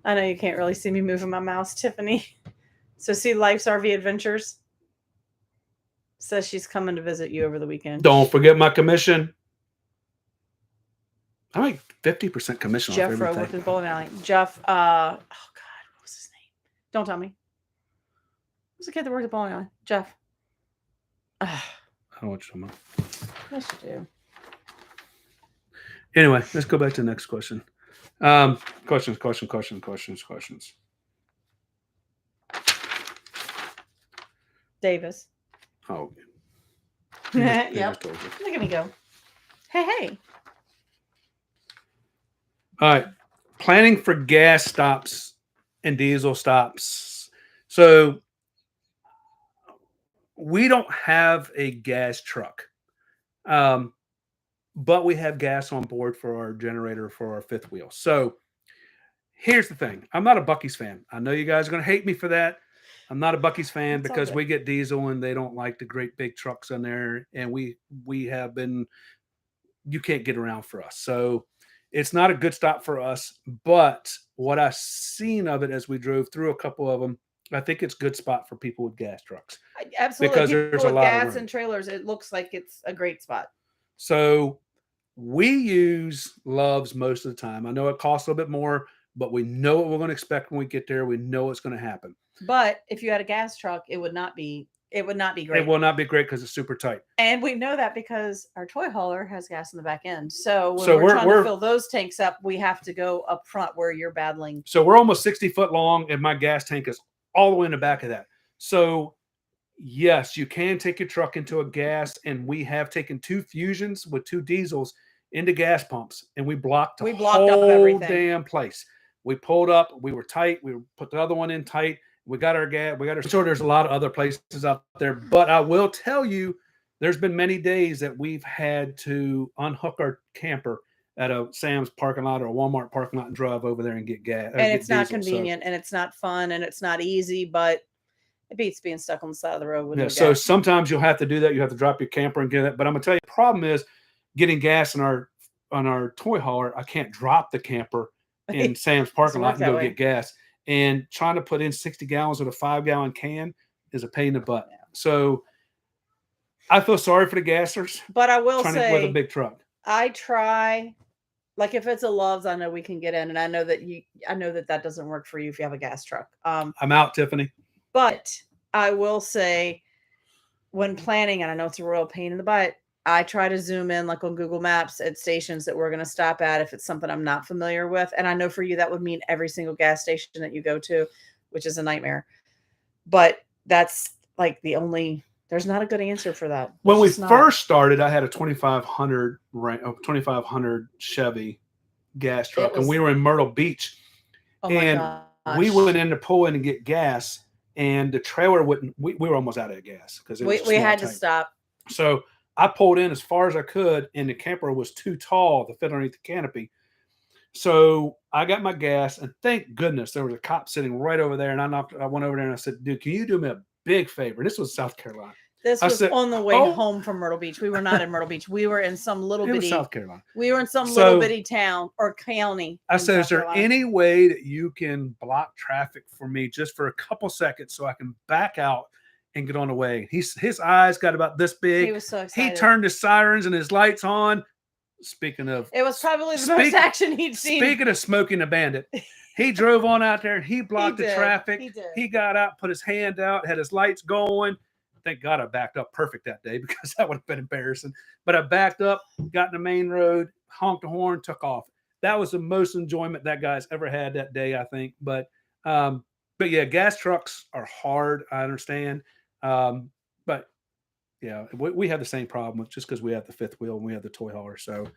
I know you can't really see me moving my mouse, Tiffany. So see Life's RV Adventures? Says she's coming to visit you over the weekend. Don't forget my commission. I make 50% commission Jeff off everything. Rowe with his bowling alley. Jeff, oh God, what was his name? Don't tell me. Who's the kid that worked at bowling alley? Jeff. I don't know what you're talking about. Yes, you do. Anyway, let's go back to the next question. Questions. Davis. Oh. Yep. Look at me go. Hey. All right. Planning for gas stops and diesel stops. So we don't have a gas truck. But we have gas on board for our generator for our fifth wheel. So here's the thing. I'm not a Buc-ee's fan. I know you guys are going to hate me for that. I'm not a Buc-ee's fan because we get diesel and they don't like the great big trucks in there. And we have been, you can't get around for us. So it's not a good stop for us. But what I've seen of it as we drove through a couple of them, I think it's a good spot for people with gas trucks. Absolutely. Because people there's a lot of gas room. and trailers, it looks like it's a great spot. So we use Loves most of the time. I know it costs a little bit more, but we know what we're going to expect when we get there. We know what's going to happen. But if you had a gas truck, it would not be great. It will not be great because it's super tight. And we know that because our toy hauler has gas in the back end. So when we're trying to fill those tanks up, we have to go up front where you're battling. So we're almost 60 foot long and my gas tank is all the way in the back of that. So yes, you can take your truck into a gas, and we have taken 2 Fusions with 2 diesels into gas pumps, and we blocked the whole everything. Damn place. We pulled up, we were tight, we put the other one in tight, we got our gas, so there's a lot of other places out there, but I will tell you, there's been many days that we've had to unhook our camper at a Sam's parking lot or a Walmart parking lot and drive over there and get gas. And it's not convenient, and it's not fun, and it's not easy, but it beats being stuck on the side of the road with no gas. So sometimes you'll have to do that. You have to drop your camper and get that. But I'm gonna tell you, the problem is getting gas on our toy hauler. I can't drop the camper in Sam's parking lot and go get gas. And trying to put in 60 gallons with a 5-gallon can is a pain in the butt. Yeah. So I feel sorry for the gassers. But I will say, with a big truck, I try. Like if it's a Loves, I know we can get in, and I know that doesn't work for you if you have a gas truck. I'm out, Tiffany. But I will say, when planning, and I know it's a real pain in the butt, I try to zoom in like on Google Maps at stations that we're going to stop at if it's something I'm not familiar with. And I know for you that would mean every single gas station that you go to, which is a nightmare. But that's like there's not a good answer for that. When we first started, I had a 2500 Chevy gas truck, and we were in Myrtle Beach. Oh my gosh. We went in to pull in and get gas. And the trailer wouldn't. We were almost out of gas because we had to stop. So I pulled in as far as I could, and the camper was too tall to fit underneath the canopy. So I got my gas, and thank goodness there was a cop sitting right over there. And I went over there and I said, "Dude, can you do me a big favor?" And this was South Carolina. This I was said, on the way "Oh, home from Myrtle Beach. We were not in Myrtle Beach. We were in some little it was bitty. South Carolina." We were in some So little bitty town or county. I in said, South "Is there Carolina. any way that you can block traffic for me just for a couple seconds so I can back out and get on the way?" His eyes got about this big. He was so He excited. turned his sirens and his lights on. Speaking of, It was probably the most action he'd seen. Speaking of smoking a bandit, he drove on out there. He blocked the traffic. He did. He got out, put his hand out, had his lights going. Thank God I backed up perfect that day because that would have been embarrassing. But I backed up, got in the main road, honked the horn, took off. That was the most enjoyment that guy's ever had that day, I think. But yeah, gas trucks are hard. I understand. But yeah, we have the same problem with just because we have the fifth wheel and we have the toy hauler. So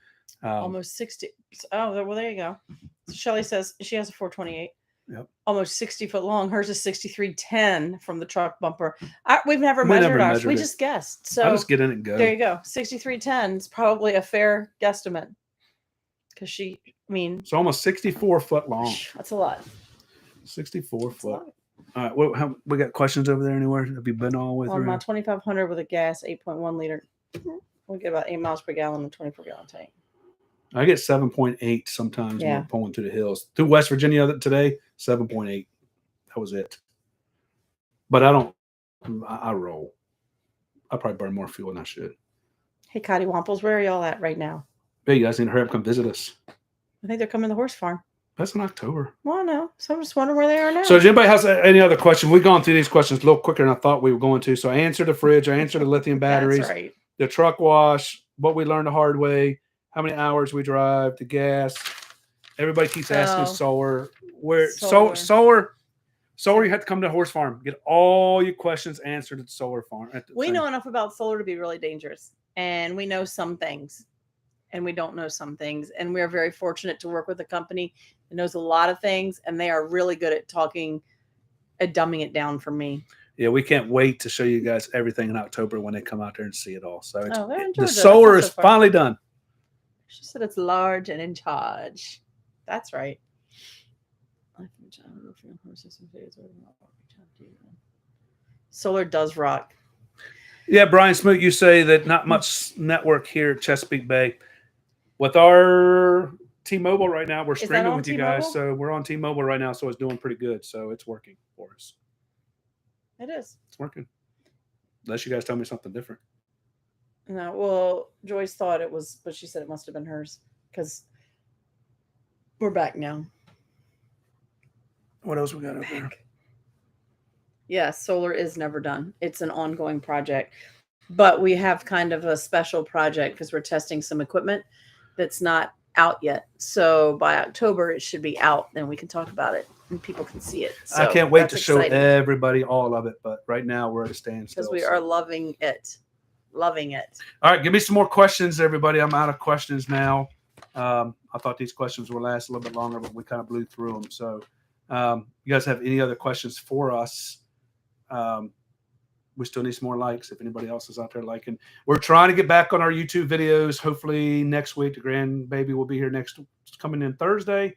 almost 60. Oh, well, there you go. So Shelly says she has a 428. Yep. Almost 60 foot long. Hers is 6310 from the truck bumper. We've never measured ours. We just guessed. So I'll just get in and go. There you go. 6310 is probably a fair guesstimate. Because it's almost 64 foot long. That's a lot. 64 foot. All right. We got questions over there anywhere? Have you been all with on my 2500 with a gas 8.1 liter? We get about 8 miles per gallon in a 24-gallon tank. I get 7.8 sometimes when we're pulling through the hills. Through West Virginia today, 7.8. That was it. But I roll. I probably burn more fuel than I should. Hey, Cotty Wamples, where are y'all at right now? Hey, you guys need to hurry up and come visit us. I think they're coming to the horse farm. That's in October. Well, no. So I'm just wondering where they are now. So, does anybody have any other questions? We've gone through these questions a little quicker than I thought we were going to. So, I answered the fridge. I answered the lithium batteries. That's right. The truck wash, what we learned the hard way, how many hours we drive, the gas. Everybody keeps asking solar. Solar, you have to come to a horse farm. Get all your questions answered at the solar farm. We know enough about solar to be really dangerous. And we know some things. And we don't know some things. And we are very fortunate to work with a company that knows a lot of things. And they are really good at talking and dumbing it down for me. Yeah, we can't wait to show you guys everything in October when they come out there and see it all. So the solar is finally done. She said it's large and in charge. That's right. Solar does rock. Yeah, Brian Smoot, you say that not much network here at Chesapeake Bay. With our T-Mobile right now, we're streaming with you guys. So we're on T-Mobile right now, so it's doing pretty good. So it's working for us. It is. It's working. Unless you guys tell me something different. No, well, Joyce thought it was, but she said it must have been hers because we're back now. What else we got over there? Yeah, solar is never done. It's an ongoing project. But we have kind of a special project because we're testing some equipment that's not out yet. So by October, it should be out. Then we can talk about it and people can see it. So I can't wait to show everybody all of it. But right now, we're at a standstill. Because we are loving it. Loving it. All right, give me some more questions, everybody. I'm out of questions now. I thought these questions would last a little bit longer, but we kind of blew through them. So you guys have any other questions for us? We still need some more likes if anybody else is out there liking. We're trying to get back on our YouTube videos. Hopefully next week, the grandbaby will be here coming in Thursday.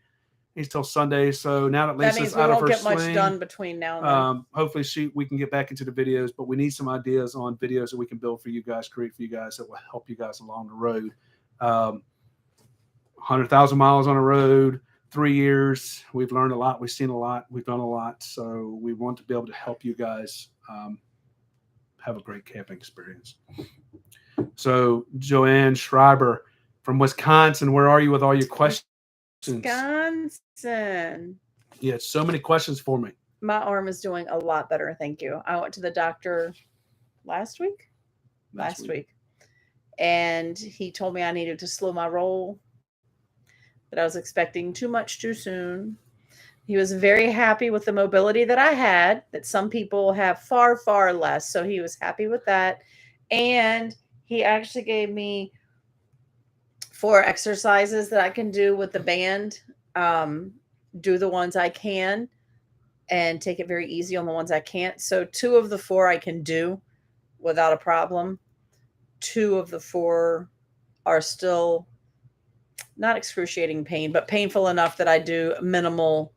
He's till Sunday. So now that Lisa's out of her swing, much done between now and then. Hopefully we can get back into the videos, but we need some ideas on videos that we can build for you guys, create for you guys that will help you guys along the road. 100,000 miles on the road, 3 years. We've learned a lot. We've seen a lot. We've done a lot. So we want to be able to help you guys have a great camping experience. So Joanne Schreiber from Wisconsin, where are you with all your questions? Wisconsin. Yeah, so many questions for me. My arm is doing a lot better. Thank you. I went to the doctor last week. And he told me I needed to slow my roll, that I was expecting too much too soon. He was very happy with the mobility that I had, that some people have far, far less. So he was happy with that. And he actually gave me 4 exercises that I can do with the band. Do the ones I can and take it very easy on the ones I can't. So 2 of the 4 I can do without a problem. 2 of the 4 are still not excruciating pain, but painful enough that I do minimal.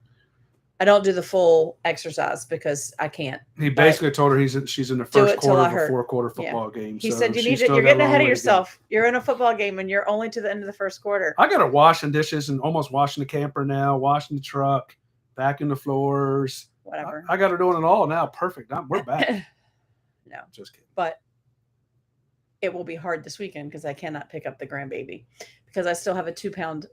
I don't do the full exercise because I can't. He basically told her she's in the Do first it till quarter I of a hurt. 4-quarter football game. He so said you she's need to. still You're got a getting long ahead of way to go. yourself. You're in a football game and you're only to the end of the first quarter. I got to washing dishes and almost washing the camper now, washing the truck, vacuuming the floors. Whatever. I got her doing it all now. Perfect. We're back. No, just kidding. But it will be hard this weekend because I cannot pick up the grandbaby because I still have a 2-pound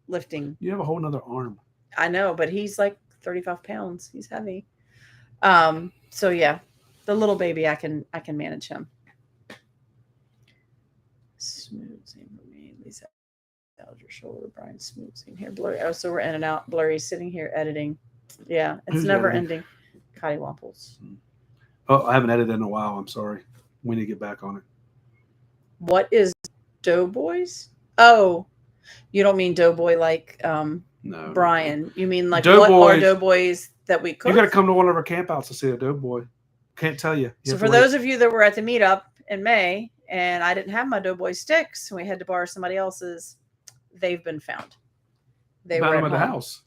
lifting. You have a whole nother arm. I know, but he's like 35 pounds. He's heavy. So yeah, the little baby, I can manage him. Smoothing for me. Lisa, held your shoulder. Brian smoothing here. Blurry. Oh, so we're in and out. Blurry sitting here editing. Yeah, it's Who's never editing? ending. Cotty Wamples. Oh, I haven't edited in a while. I'm sorry. We need to get back on it. What is Doughboys? Oh, you don't mean Doughboy like No, Brian. You mean like Doughboys, what are Doughboys that we cook? You got to come to one of our campouts to see a Doughboy. Can't tell you. So for those of you that were at the meetup in May and I didn't have my Doughboy sticks and we had to borrow somebody else's, they've been found. They were at the house.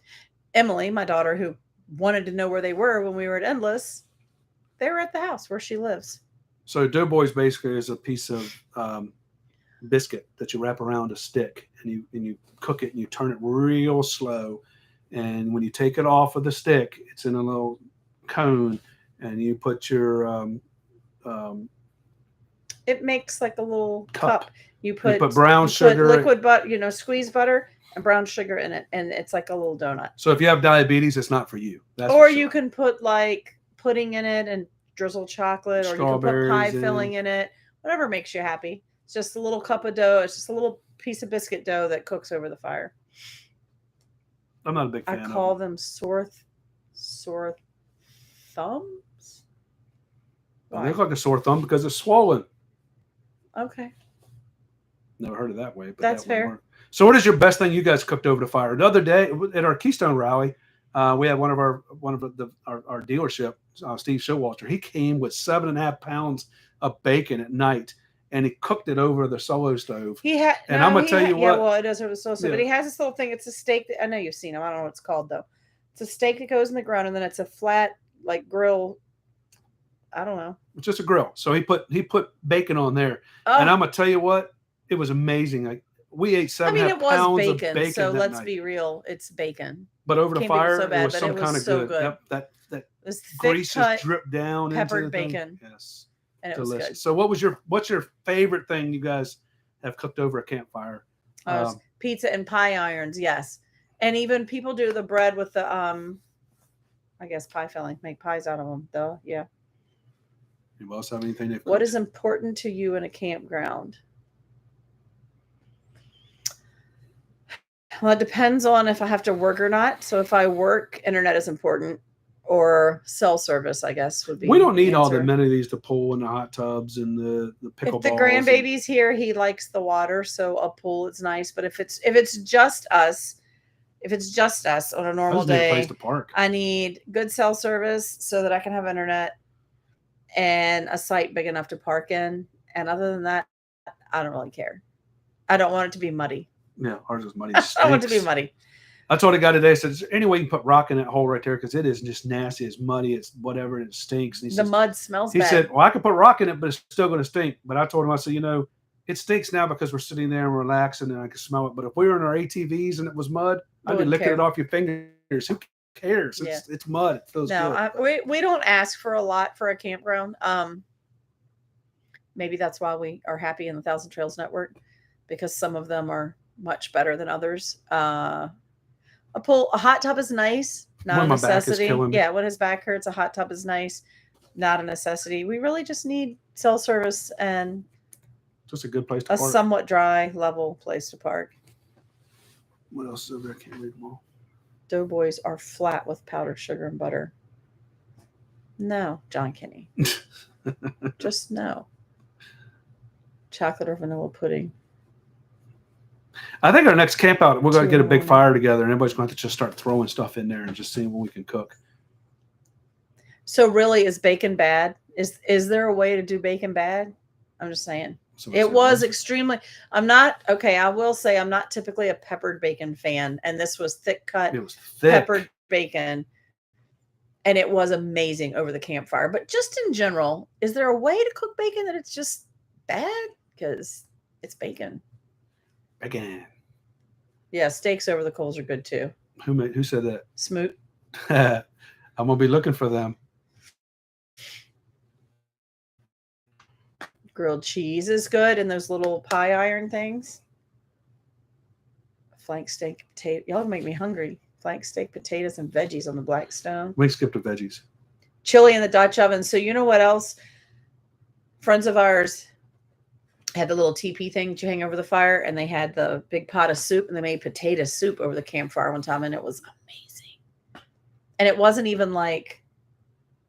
Emily, my daughter, who wanted to know where they were when we were at Endless, they were at the house where she lives. So Doughboys basically is a piece of biscuit that you wrap around a stick and you cook it and you turn it real slow. And when you take it off of the stick, it's in a little cone and you put your it makes like a little cup. You put brown sugar, liquid butter, squeezed butter and brown sugar in it, and it's like a little donut. So if you have diabetes, it's not for you. That's or for sure. You can put like pudding in it and drizzle chocolate, or you can put pie filling in it. Whatever makes you happy. It's just a little cup of dough. It's just a little piece of biscuit dough that cooks over the fire. I'm not a big fan. I call them sore thumbs. They look like a sore thumb because it's swollen. Okay. Never heard it that way, but that's that fair. So what is your best thing you guys cooked over the fire? The other day at our Keystone rally, we had one of our dealership, Steve Showalter. He came with 7.5 pounds of bacon at night, and he cooked it over the solo stove. I'm gonna tell you what. Yeah, well, it does over the solo stove, but he has this little thing. It's a steak. I know you've seen him. I don't know what it's called though. It's a steak that goes in the ground, and then it's a flat like grill. I don't know. It's just a grill. So he put bacon on there, and I'm gonna tell you what. It was amazing. Like we ate 7.5 pounds of bacon. So that let's night. be real. It's bacon. But over the fire, so bad, it was some kind of so good. That was grease just dripped down peppered into the bacon. Thing. Yes, and it delicious. was good. So what's your favorite thing you guys have cooked over a campfire? Pizza and pie irons, yes. And even people do the bread with the I guess pie filling, make pies out of them, though. Yeah. Anyone else have anything? What is important to you in a campground? Well, it depends on if I have to work or not. So if I work, internet is important, or cell service, I guess, would be. We don't need all the amenities to pool and the hot tubs and the pickleball. If the grandbaby's here, he likes the water, so a pool is nice. But if it's just us on a normal day, a place to park. I need good cell service so that I can have internet and a site big enough to park in. And other than that, I don't really care. I don't want it to be muddy. Yeah, ours is muddy. I want it to be muddy. I told a guy today, I said, is there any way you can put rock in that hole right there? Because it is just nasty. It's muddy. It's whatever. And it stinks. And mud smells bad. He said, well, I could put rock in it, but it's still going to stink. But I told him, I said, it stinks now because we're sitting there and relaxing and I can smell it. But if we were in our ATVs and it was mud, I'd be licking it off your fingers. Who cares? It's mud. It feels good. We don't ask for a lot for a campground. Maybe that's why we are happy in the Thousand Trails Network, because some of them are much better than others. A hot tub is nice, not a necessity. Yeah, when his back hurts, a hot tub is nice, not a necessity. We really just need cell service and just a good place to park. A somewhat dry, level place to park. What else is over there? I can't read them all. Doughboys are flat with powdered sugar and butter. No, John Kinney. Just no. Chocolate or vanilla pudding. I think our next camp out, we're going to get a big fire together, and everybody's going to have to just start throwing stuff in there and just seeing what we can cook. So really, is bacon bad? Is there a way to do bacon bad? I'm just saying. Somebody It said was extremely. I will say I'm not typically a peppered bacon fan, and this was thick cut It was thick. peppered bacon, and it was amazing over the campfire. But just in general, is there a way to cook bacon that it's just bad? Because it's bacon. Bacon. Yeah, steaks over the coals are good too. Who said that? Smoot. I'm gonna be looking for them. Grilled cheese is good, and those little pie iron things. Flank steak potato. Y'all make me hungry. Flank steak potatoes and veggies on the black stone. We skipped the veggies. Chili in the Dutch oven. So you know what else? Friends of ours had the little teepee thing that you hang over the fire, and they had the big pot of soup, and they made potato soup over the campfire one time, and it was amazing. And it wasn't even like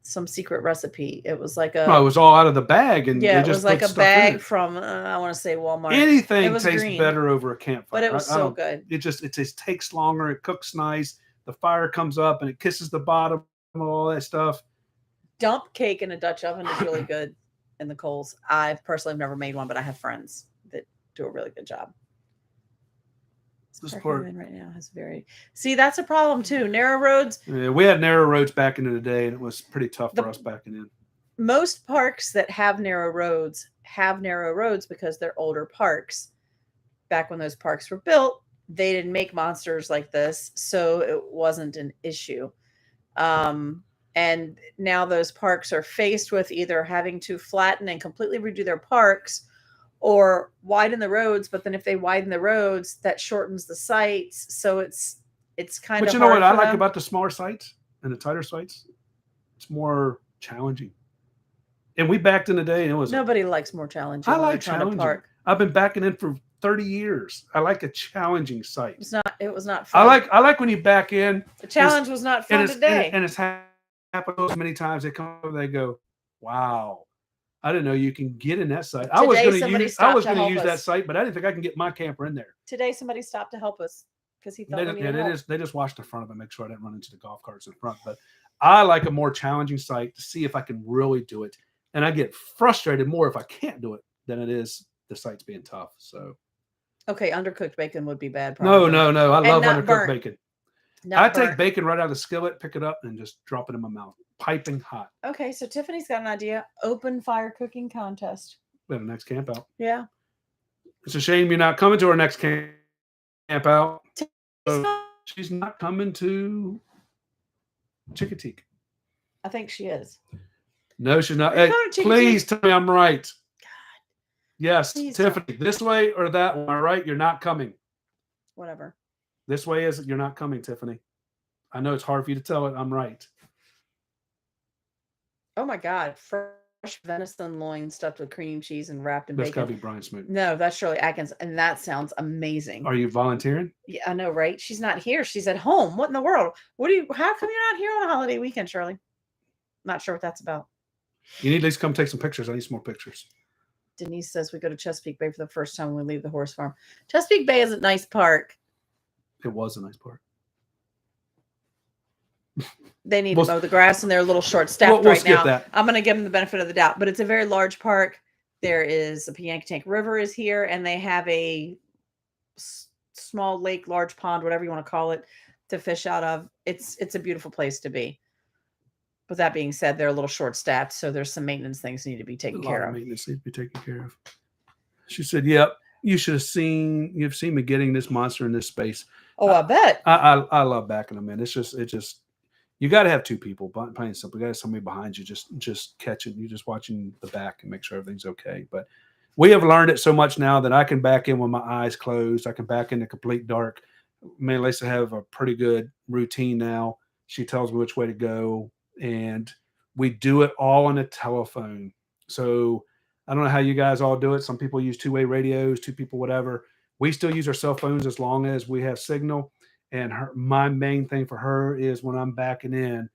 some secret recipe. It was like it was all out of the bag, and yeah, they it just was like put a stuff in bag it. from I want to say Walmart. Anything was tastes green, better over a campfire, but it was so good. It just takes longer. It cooks nice. The fire comes up and it kisses the bottom of all that stuff. Dump cake in a Dutch oven is really good in the coals. I personally have never made one, but I have friends that do a really good job. This part right now has very. See, that's a problem too. Narrow roads. Yeah, we had narrow roads back in the day, and it was pretty tough for us backing in. Most parks that have narrow roads because they're older parks. Back when those parks were built, they didn't make monsters like this, so it wasn't an issue. And now those parks are faced with either having to flatten and completely redo their parks or widen the roads. But then if they widen the roads, that shortens the sites. So it's kind of. But you know what I like about the smaller sites and the tighter sites? It's more challenging. And we backed in the day, and it was nobody likes more challenging. I like challenging. I've been backing in for 30 years. I like a challenging site. It was not fun. I like when you back in. The challenge was not fun today. And it's happened so many times. They come over, they go, wow. I didn't know you can get in that site. I was going to use that site, but I didn't think I can get my camper in there. Today, somebody stopped to help us because he thought they just watched the front of it, make sure I didn't run into the golf carts in front. But I like a more challenging site to see if I can really do it. And I get frustrated more if I can't do it than it is the site's being tough. So, okay, undercooked bacon would be bad. Probably. No. I love undercooked bacon. I take bacon right out of the skillet, pick it up, and just drop it in my mouth, piping hot. Okay, so Tiffany's got an idea: open fire cooking contest. We have a next camp out. Yeah, it's a shame you're not coming to our next camp out. She's not coming to Chickateek. I think she is. No, she's not. Hey, please tell me I'm right. God. Yes, please Tiffany, this way or that one. All right, you're not coming. Whatever. This way is you're not coming, Tiffany. I know it's hard for you to tell it. I'm right. Oh my God. Fresh venison loin stuffed with cream cheese and wrapped in bacon. That's gotta be Brian Smoot. No, that's Shirley Atkins. And that sounds amazing. Are you volunteering? Yeah, I know, right? She's not here. She's at home. What in the world? How come you're not here on a holiday weekend, Shirley? Not sure what that's about. You need at least come take some pictures. I need some more pictures. Denise says we go to Chesapeake Bay for the first time when we leave the horse farm. Chesapeake Bay is a nice park. It was a nice park. They need to mow the grass, and they're a little short-staffed right now. That. I'm going to give them the benefit of the doubt, but it's a very large park. There is a Piankatank River is here, and they have a small lake, large pond, whatever you want to call it, to fish out of. It's a beautiful place to be. With that being said, they're a little short-staffed, so there's some maintenance things need to be taken care of. Maintenance needs to be taken care of. She said, "Yep, you've seen me getting this monster in this space." Oh, I bet. I love backing them in. It's just you got to have two people. Plain simple. You got to have somebody behind you, just catching. You just watching the back and make sure everything's okay. But we have learned it so much now that I can back in with my eyes closed. I can back in the complete dark. Me and Lisa have a pretty good routine now. She tells me which way to go, and we do it all on a telephone. So I don't know how you guys all do it. Some people use two-way radios, two people, whatever. We still use our cell phones as long as we have signal. And my main thing for her is when I'm backing in,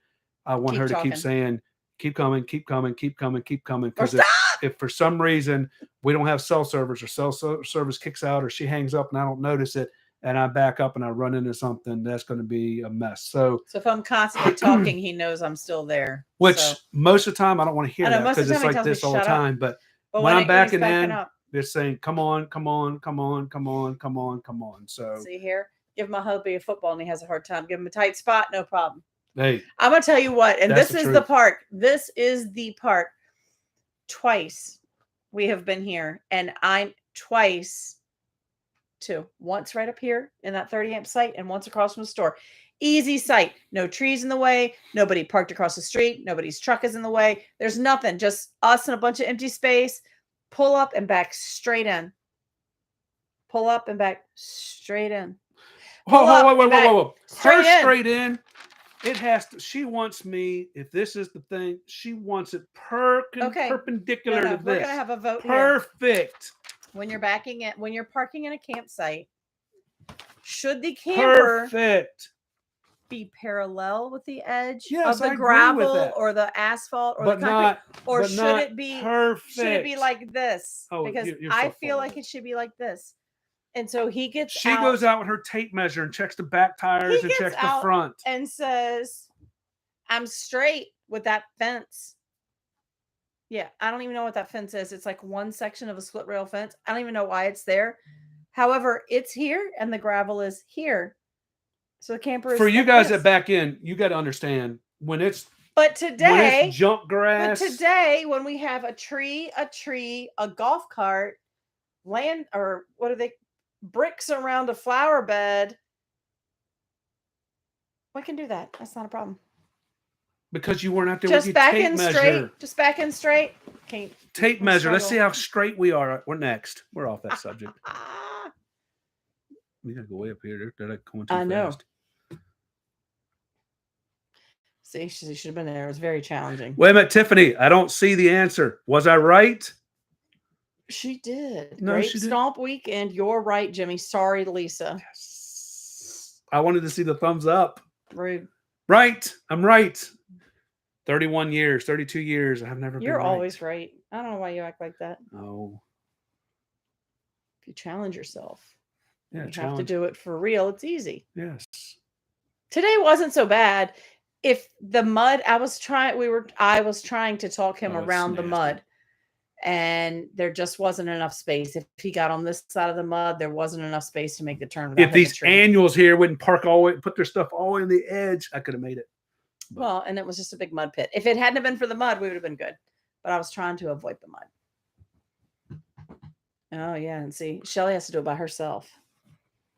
I want her to keep saying, keep coming, keep coming, keep coming, keep coming. Because if for some reason we don't have cell service or cell service kicks out or she hangs up and I don't notice it and I back up and I run into something, that's going to be a mess. So if I'm constantly talking, he knows I'm still there. Which most of the time I don't want to hear that because it's like this all the time. But when I'm backing in, They're saying, come on, come on, come on, come on, come on, come on. So See here, give him a hubby a football and he has a hard time. Give him a tight spot, no problem. hey, I'm gonna tell you what, and that's this the is the truth. park. This is the park. Twice we have been here, and I'm twice too. Once right up here in that 30 amp site, and once across from the store. Easy site. No trees in the way. Nobody parked across the street. Nobody's truck is in the way. There's nothing. Just us and a bunch of empty space. Pull up and back straight in. Pull up and back straight in. Whoa, whoa. Her Straight in. straight in. It has to. She wants me. If this is the thing, she wants it perpendicular to this. We're gonna have a vote Perfect. here. When you're backing it, when you're parking in a campsite, should the camper be parallel with the edge of the gravel or the asphalt or the concrete, or should it be perfect? Should it be like this? Because I feel like it should be like this. And so he gets she goes out with her tape measure and checks the back tires and checks the front and says, I'm straight with that fence. Yeah, I don't even know what that fence is. It's like one section of a split rail fence. I don't even know why it's there. However, it's here and the gravel is here. So the camper is for you guys that back in, you got to understand when it's junk grass. But today, when we have a tree, a golf cart, land, or what are they? Bricks around a flower bed, we can do that. That's not a problem. Because you weren't out there with your tape measure. Just back in straight. Okay. Tape measure. Let's see how straight we are. We're next. We're off that subject. We gotta go way up here. They're like going too fast. I know. See, she should have been there. It was very challenging. Wait a minute, Tiffany. I don't see the answer. Was I right? She did. No, Great she did. Stomp weekend. You're right, Jimmy. Sorry, Lisa. Yes. I wanted to see the thumbs up. Rude. Right. I'm right. 31 years, 32 years. I've never been right. You're always right. I don't know why you act like that. No. If you challenge yourself, you have to do it for real. It's easy. Yes. Today wasn't so bad. If the mud, I was trying to talk him around the mud. And there just wasn't enough space. If he got on this side of the mud, there wasn't enough space to make the turn. If these annuals here wouldn't park all the way, put their stuff all the way on the edge, I could have made it. But. Well, and it was just a big mud pit. If it hadn't been for the mud, we would have been good. But I was trying to avoid the mud. Oh, yeah. And see, Shelly has to do it by herself.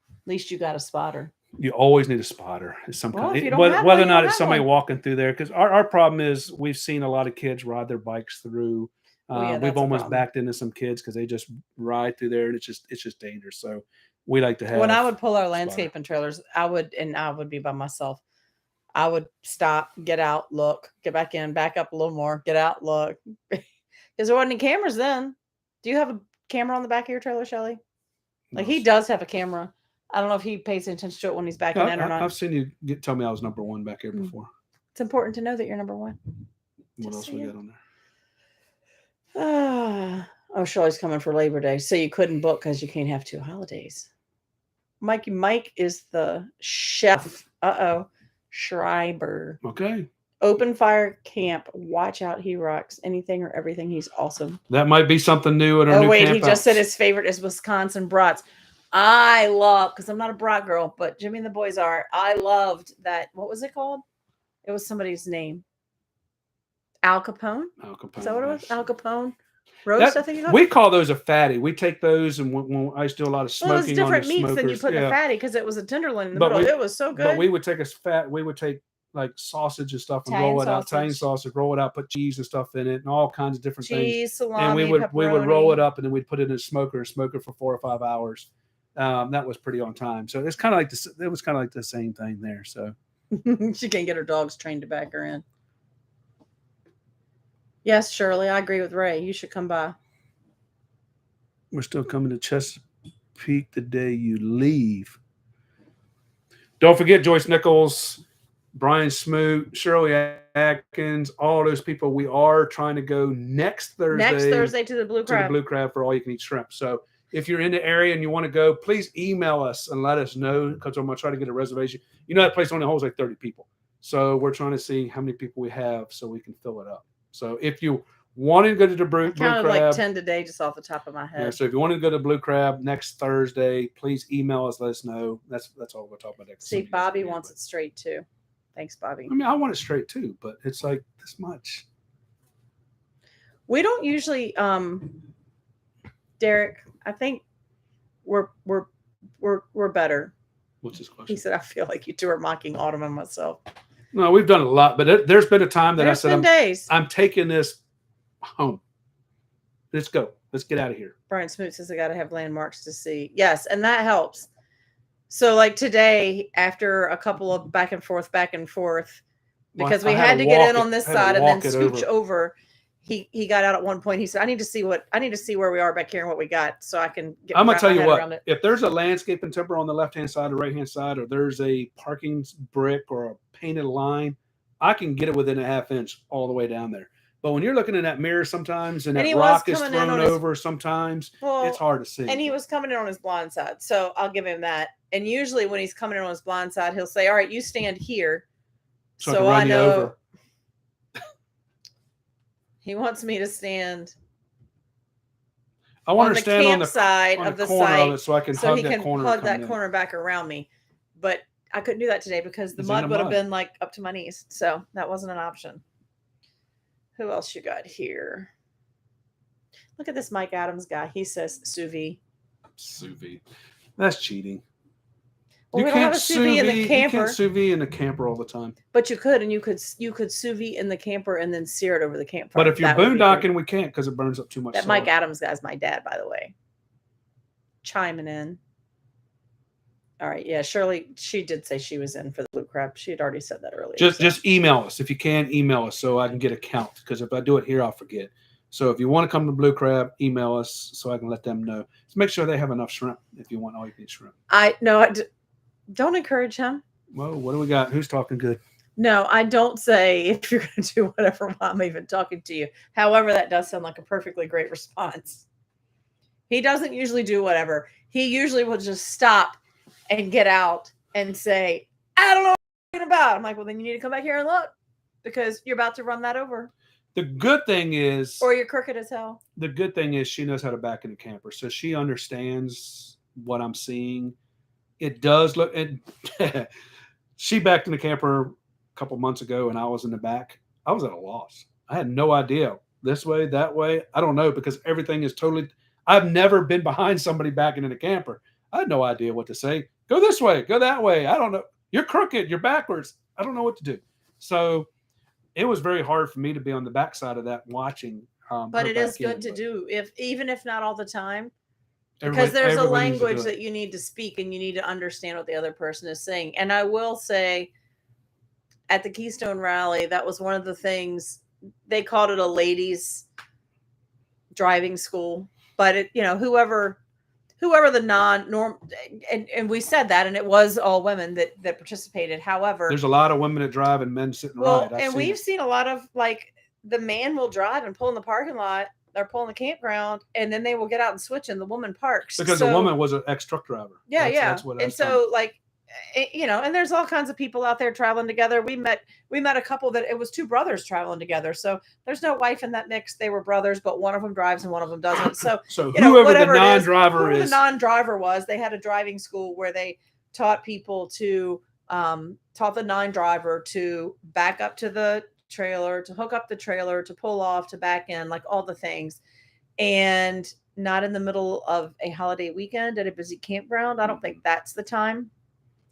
At least you got a spotter. You always need a spotter. Whether or not it's somebody walking through there. Because our problem is we've seen a lot of kids ride their bikes through. We've almost backed into some kids because they just ride through there and it's just dangerous. So we like to have. When I would pull our landscaping trailers, I would be by myself. I would stop, get out, look, get back in, back up a little more, get out, look. Because there wasn't any cameras then. Do you have a camera on the back of your trailer, Shelly? Like he does have a camera. I don't know if he pays attention to it when he's backing in or not. I've seen you tell me I was number one back here before. It's important to know that you're number one. What else we got on there? Oh, Shirley's coming for Labor Day. So you couldn't book because you can't have 2 holidays. Mike is the chef. Schreiber. Okay. Open fire camp. Watch out. He rocks anything or everything. He's awesome. That might be something new at our new camp he just said his favorite is Wisconsin brats. I love, because I'm not a brat girl, but Jimmy and the boys are. I loved that. What was it called? It was somebody's name. Al Capone? Is that what it was? Al Capone? Roast, I think you call it? We call those a fatty. We take those and when I used to do a lot of smoking. Well, it was different meats than you put in a fatty because it was a tenderloin in the middle. It was so good. But we would take like sausage and stuff and roll it out. Italian sausage, roll it out, put cheese and stuff in it and all kinds of different things. Cheese, salami, and we would roll it up and then we'd put it in a smoker and smoke it for 4 or 5 hours. That was pretty on time. So it's kind of like it was kind of like the same thing there. So she can't get her dogs trained to back her in. Yes, Shirley, I agree with Ray. You should come by. We're still coming to Chesapeake the day you leave. Don't forget Joyce Nichols, Brian Smoot, Shirley Atkins, all those people. We are trying to go next Thursday to the Blue Crab for all you can eat shrimp. So if you're in the area and you want to go, please email us and let us know because I'm going to try to get a reservation. You know, that place only holds like 30 people. So we're trying to see how many people we have so we can fill it up. So if you wanting to go to the Blue Counted Crab, like 10 today, just off the top of my head. yeah, so if you want to go to Blue Crab next Thursday, please email us. Let us know. That's all we're talking about. See, Bobby wants it straight too. Thanks, Bobby. I mean, I want it straight too, but it's like this much. We don't usually, Derek. I think we're better. What's his He question? said, "I feel like you two are mocking Autumn and myself." No, we've done a lot, but there's been a time that There's I been said, days. I'm taking this home. Let's go. Let's get out of here. Brian Smoot says, "I got to have landmarks to see." Yes, and that helps. So, like today, after a couple of back and forth, because we had to get in on this side and then scooch over. He got out at one point. He said, I need to see where we are back here and what we got so I can get." I'm gonna tell you what. If there's a landscaping timber on the left-hand side or right-hand side, or there's a parking brick or a painted line, I can get it within a half inch all the way down there. But when you're looking in that mirror sometimes and that rock is thrown over sometimes, it's hard to see. And he was coming in on his blind side. So I'll give him that. And usually when he's coming in on his blind side, he'll say, all right, you stand here. So I know. Over. He wants me to stand. I want to stand on the side of the corner site of it so I can so hug he that can corner. Hug that corner back around me. But I couldn't do that today because the mud would have been like up to my knees. So that wasn't an option. Who else you got here? Look at this Mike Adams guy. He says sous vide. Sous vide. That's cheating. Well, we don't have a sous vide in the camper. You can't sous vide in the camper all the time. But you could, and you could sous vide in the camper and then sear it over the campfire. But if you're boondocking, we can't because it burns up too much. That Mike Adams guy's my dad, by the way. Chiming in. All right, yeah, Shirley, she did say she was in for the Blue Crab. She had already said that earlier. Just email us if you can. Email us so I can get a count because if I do it here, I'll forget. So if you want to come to Blue Crab, email us so I can let them know. So make sure they have enough shrimp if you want all you can eat shrimp. Don't encourage him. Well, what do we got? Who's talking good? No, I don't say if you're going to do whatever while I'm even talking to you. However, that does sound like a perfectly great response. He doesn't usually do whatever. He usually will just stop and get out and say, I don't know what you're talking about. I'm like, well, then you need to come back here and look because you're about to run that over. The good thing is... Or you're crooked as hell. The good thing is she knows how to back in a camper. So she understands what I'm seeing. It does look... She backed in the camper a couple months ago and I was in the back. I was at a loss. I had no idea. This way, that way. I don't know because everything is totally... I've never been behind somebody backing in a camper. I had no idea what to say. Go this way. Go that way. I don't know. You're crooked. You're backwards. I don't know what to do. So it was very hard for me to be on the backside of that watching. But it is good to do, even if not all the time. Because there's a language that you need to speak and you need to understand what the other person is saying. And I will say at the Keystone Rally, that was one of the things they called it a ladies driving school. But it, whoever the non-norm, and we said that, and it was all women that participated. However, there's a lot of women that drive and men sit and ride. And we've seen a lot of the man will drive and pull in the parking lot or pull in the campground, and then they will get out and switch, and the woman parks because the woman was an ex-truck driver. Yeah, that's what. And so and there's all kinds of people out there traveling together. We met a couple that it was two brothers traveling together. So there's no wife in that mix. They were brothers, but one of them drives and one of them doesn't. So whoever the non-driver was, they had a driving school where they taught people to taught the non-driver to back up to the trailer, to hook up the trailer, to pull off, to back in, like all the things, and not in the middle of a holiday weekend at a busy campground. I don't think that's the time.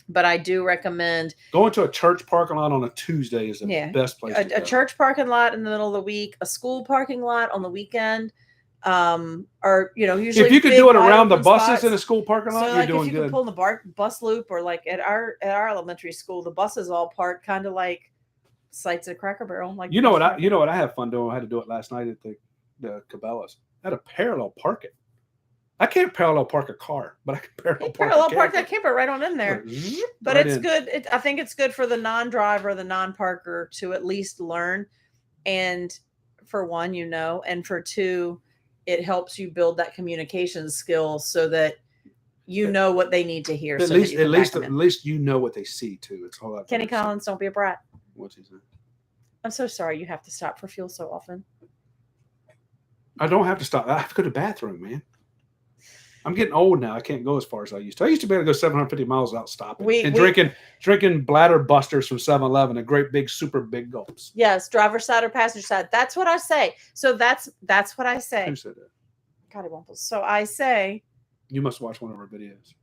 But I do recommend going to a church parking lot on a Tuesday is the best place. A church parking lot in the middle of the week, a school parking lot on the weekend, or usually if you could do it around the buses spots. In a school parking lot, so you're doing if you good. Could pull in the bus loop, or like at our elementary school, the buses all park kind of like sites at Cracker Barrel. Like what I have fun doing. I had to do it last night at the Cabela's. I had to parallel park it. I can't parallel park a car, but I can parallel park that camper right on in there. But it's good. I think it's good for the non-driver, the non-parker to at least learn. And for one, and for two, it helps you build that communication skill so that you know what they need to hear. At least you know what they see too. It's all that. Kenny Collins, don't be a brat. What's he saying? I'm so sorry you have to stop for fuel so often. I don't have to stop. I have to go to the bathroom, man. I'm getting old now. I can't go as far as I used to. I used to be able to go 750 miles without stopping and drinking bladder busters from 7-Eleven, and great big, super big gulps. Yes, driver's side or passenger side. That's what I say. So that's what I say. Who said that? God, it won't. So I say. You must watch one of our videos.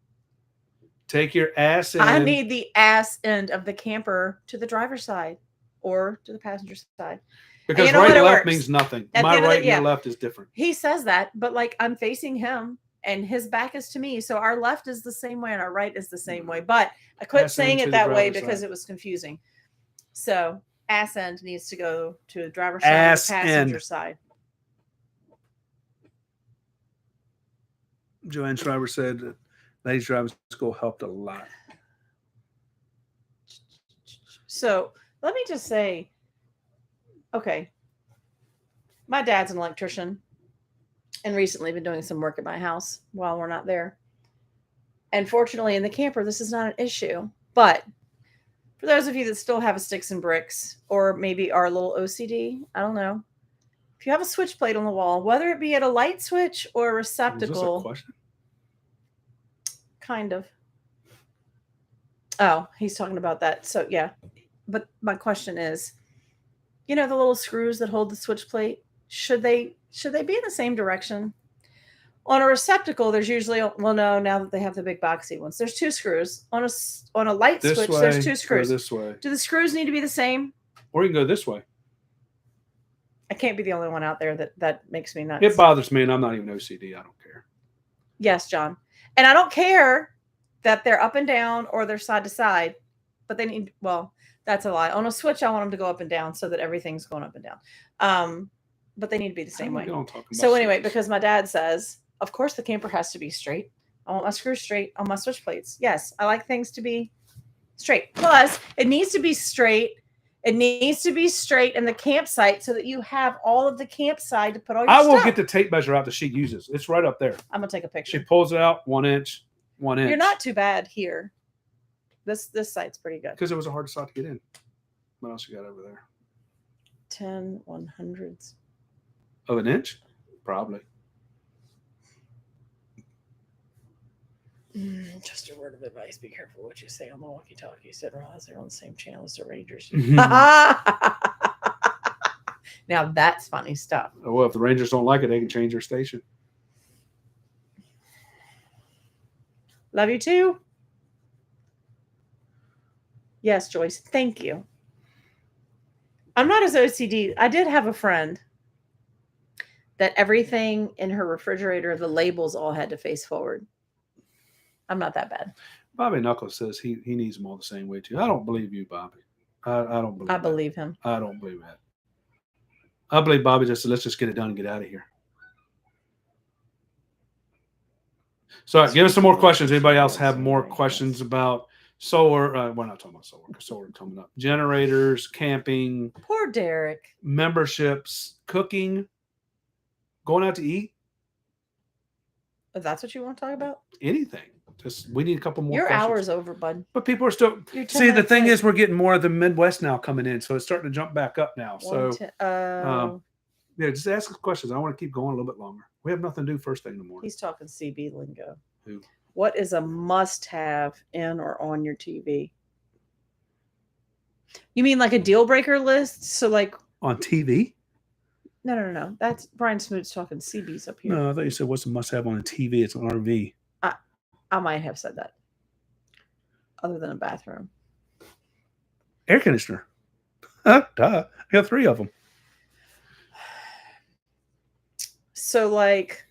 Take your ass in. I need the ass end of the camper to the driver's side or to the passenger side. Because right and left means nothing. My right and your left is different. He says that, but like I'm facing him and his back is to me. So our left is the same way and our right is the same way. But I quit saying it that way because it was confusing. So ass end needs to go to the driver's side or the passenger side. Joanne Schreiber said that ladies driving school helped a lot. So let me just say, okay, my dad's an electrician and recently been doing some work at my house while we're not there. And fortunately in the camper, this is not an issue. But for those of you that still have a sticks and bricks or maybe are a little OCD, I don't know. If you have a switch plate on the wall, whether it be at a light switch or a receptacle. Is this a question? Kind of. Oh, he's talking about that. So yeah. But my question is, you know, the little screws that hold the switch plate, should they be in the same direction? On a receptacle, there's usually, well, no, now that they have the big boxy ones, there's 2 screws. On a light switch, there's 2 screws. This way. Do the screws need to be the same? Or you can go this way. I can't be the only one out there that makes me nuts. It bothers me, and I'm not even OCD. I don't care. Yes, John. And I don't care that they're up and down or they're side to side, but they need, well, that's a lie. On a switch, I want them to go up and down so that everything's going up and down. But they need to be the same way. So anyway, because my dad says, of course, the camper has to be straight. I want my screws straight on my switch plates. Yes, I like things to be straight. Plus, it needs to be straight. It needs to be straight in the campsite so that you have all of the campsite to put all your stuff. I will get the tape measure out that she uses. It's right up there. I'm going to take a picture. She pulls it out 1 inch, 1 inch. You're not too bad here. This site's pretty good. Because it was a hard site to get in. What else you got over there? 10 100ths. Of an inch? Probably. Just a word of advice. Be careful what you say on the walkie-talkie. You said, realize they're on the same channel as the Rangers. Now that's funny stuff. Well, if the Rangers don't like it, they can change their station. Love you too. Yes, Joyce. Thank you. I'm not as OCD. I did have a friend that everything in her refrigerator, the labels all had to face forward. I'm not that bad. Bobby Knuckles says he needs them all the same way too. I don't believe you, Bobby. I don't believe. I believe him. I don't believe that. I believe Bobby just said, let's just get it done and get out of here. So give us some more questions. Anybody else have more questions about solar? We're not talking about solar because solar coming up. Generators, camping. Poor Derek. Memberships, cooking, going out to eat. If that's what you want to talk about? Anything. Just we need a couple more. Your questions. hour's over, bud. But people are still. See, the thing is, we're getting more of the Midwest now coming in, so it's starting to jump back up now. So, yeah, just ask us questions. I want to keep going a little bit longer. We have nothing to do first thing in the morning. He's talking CB lingo. Who? What is a must-have in or on your TV? You mean like a deal breaker list? So like on TV? No. That's Brian Smoot's talking CB's up here. No, I thought you said what's a must-have on a TV? It's an RV. I might have said that. Other than a bathroom. Air conditioner. Duh. I got 3 of them. So like.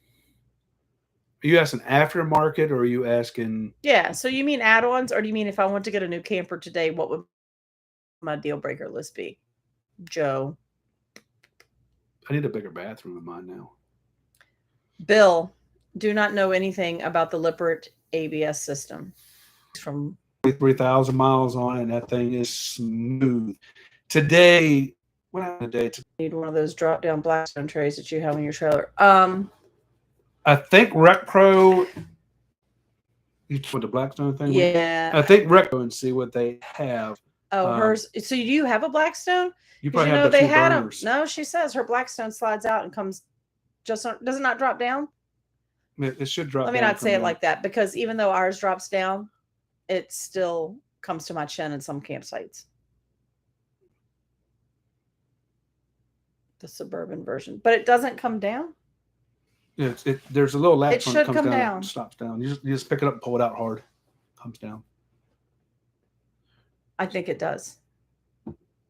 Are you asking aftermarket or are you asking? Yeah. So you mean add-ons or do you mean if I want to get a new camper today, what would my deal breaker list be? Joe. I need a bigger bathroom in mine now. Bill, do not know anything about the Lippert ABS system. From 3,000 miles on it, and that thing is smooth. Today, what happened today? Need one of those drop-down Blackstone trays that you have in your trailer. I think Rec Pro. You put the Blackstone thing. Yeah. I think Rec Pro and see what they have. Oh, hers. So do you have a Blackstone? You probably have the they two had burners. them. No, she says her Blackstone slides out and comes Does it not drop down? It should drop Let me down not from say it there. like that, because even though ours drops down, it still comes to my chin in some campsites. The suburban version, but it doesn't come down. Yeah, there's a little It latch when it should comes come down. It down. stops down. You just pick it up and pull it out hard. Comes down. I think it does.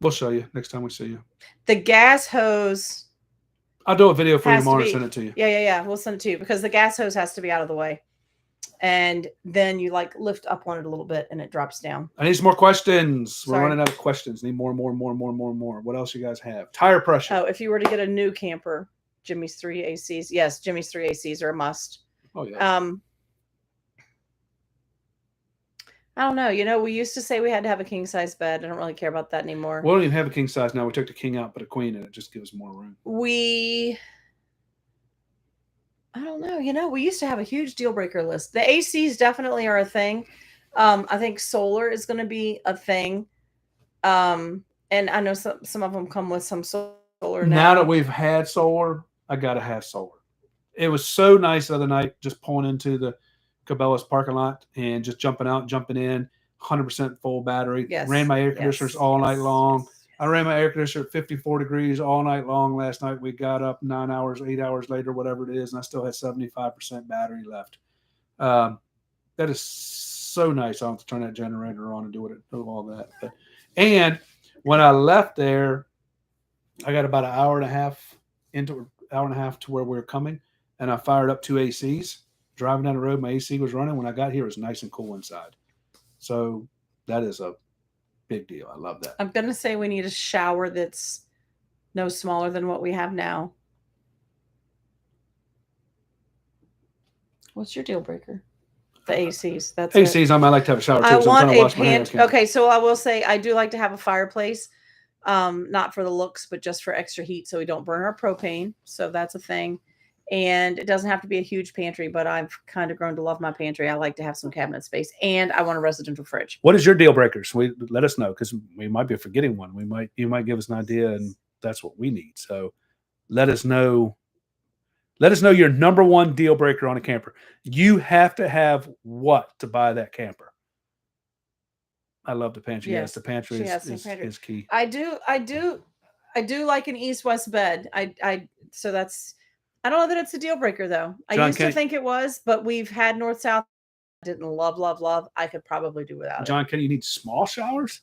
We'll show you next time we see you. The gas hose I'll do a video for you has to tomorrow and be. send it to you. Yeah. We'll send it to you, because the gas hose has to be out of the way, and then you like lift up on it a little bit, and it drops down. I need some more questions. Sorry. We're running out of questions. Need more. What else you guys have? Tire pressure. Oh, if you were to get a new camper, Jimmy's 3 ACs. Yes, Jimmy's 3 ACs are a must. Oh yeah. I don't know. We used to say we had to have a king size bed. I don't really care about that anymore. We don't even have a king size now. We took the king out, but a queen, and it just gives more room. I don't know. We used to have a huge deal breaker list. The ACs definitely are a thing. I think solar is going to be a thing. And I know some of them come with some solar Now that we've had solar, I got to have solar. It was so nice the other night, just pulling into the Cabela's parking lot and just jumping out, jumping in, 100% full battery. Yes. Ran my air conditioners all night long. I ran my air conditioner at 54 degrees all night long last night. We got up 9 hours, 8 hours later, whatever it is, and I still had 75% battery left. That is so nice. I don't have to turn that generator on and do all that. And when I left there, I got about an hour and a half to where we were coming, and I fired up 2 ACs. Driving down the road, my AC was running. When I got here, it was nice and cool inside. So that is a big deal. I love that. I'm going to say we need a shower that's no smaller than what we have now. What's your deal breaker? The ACs. That's ACs. I might like to have a shower too. I want a pantry. Okay, so I will say I do like to have a fireplace, not for the looks, but just for extra heat, so we don't burn our propane. So that's a thing. And it doesn't have to be a huge pantry, but I've kind of grown to love my pantry. I like to have some cabinet space, and I want a residential fridge. What is your deal breakers? Let us know, because we might be forgetting one. You might give us an idea, and that's what we need. So let us know. Let us know your number one deal breaker on a camper. You have to have what to buy that camper? I love the pantry. Yes, the pantry is key. I do like an east-west bed. So that's. I don't know that it's a deal breaker, though. I used to think it was, but we've had north-south. I didn't love. I could probably do without it. John, can you need small showers?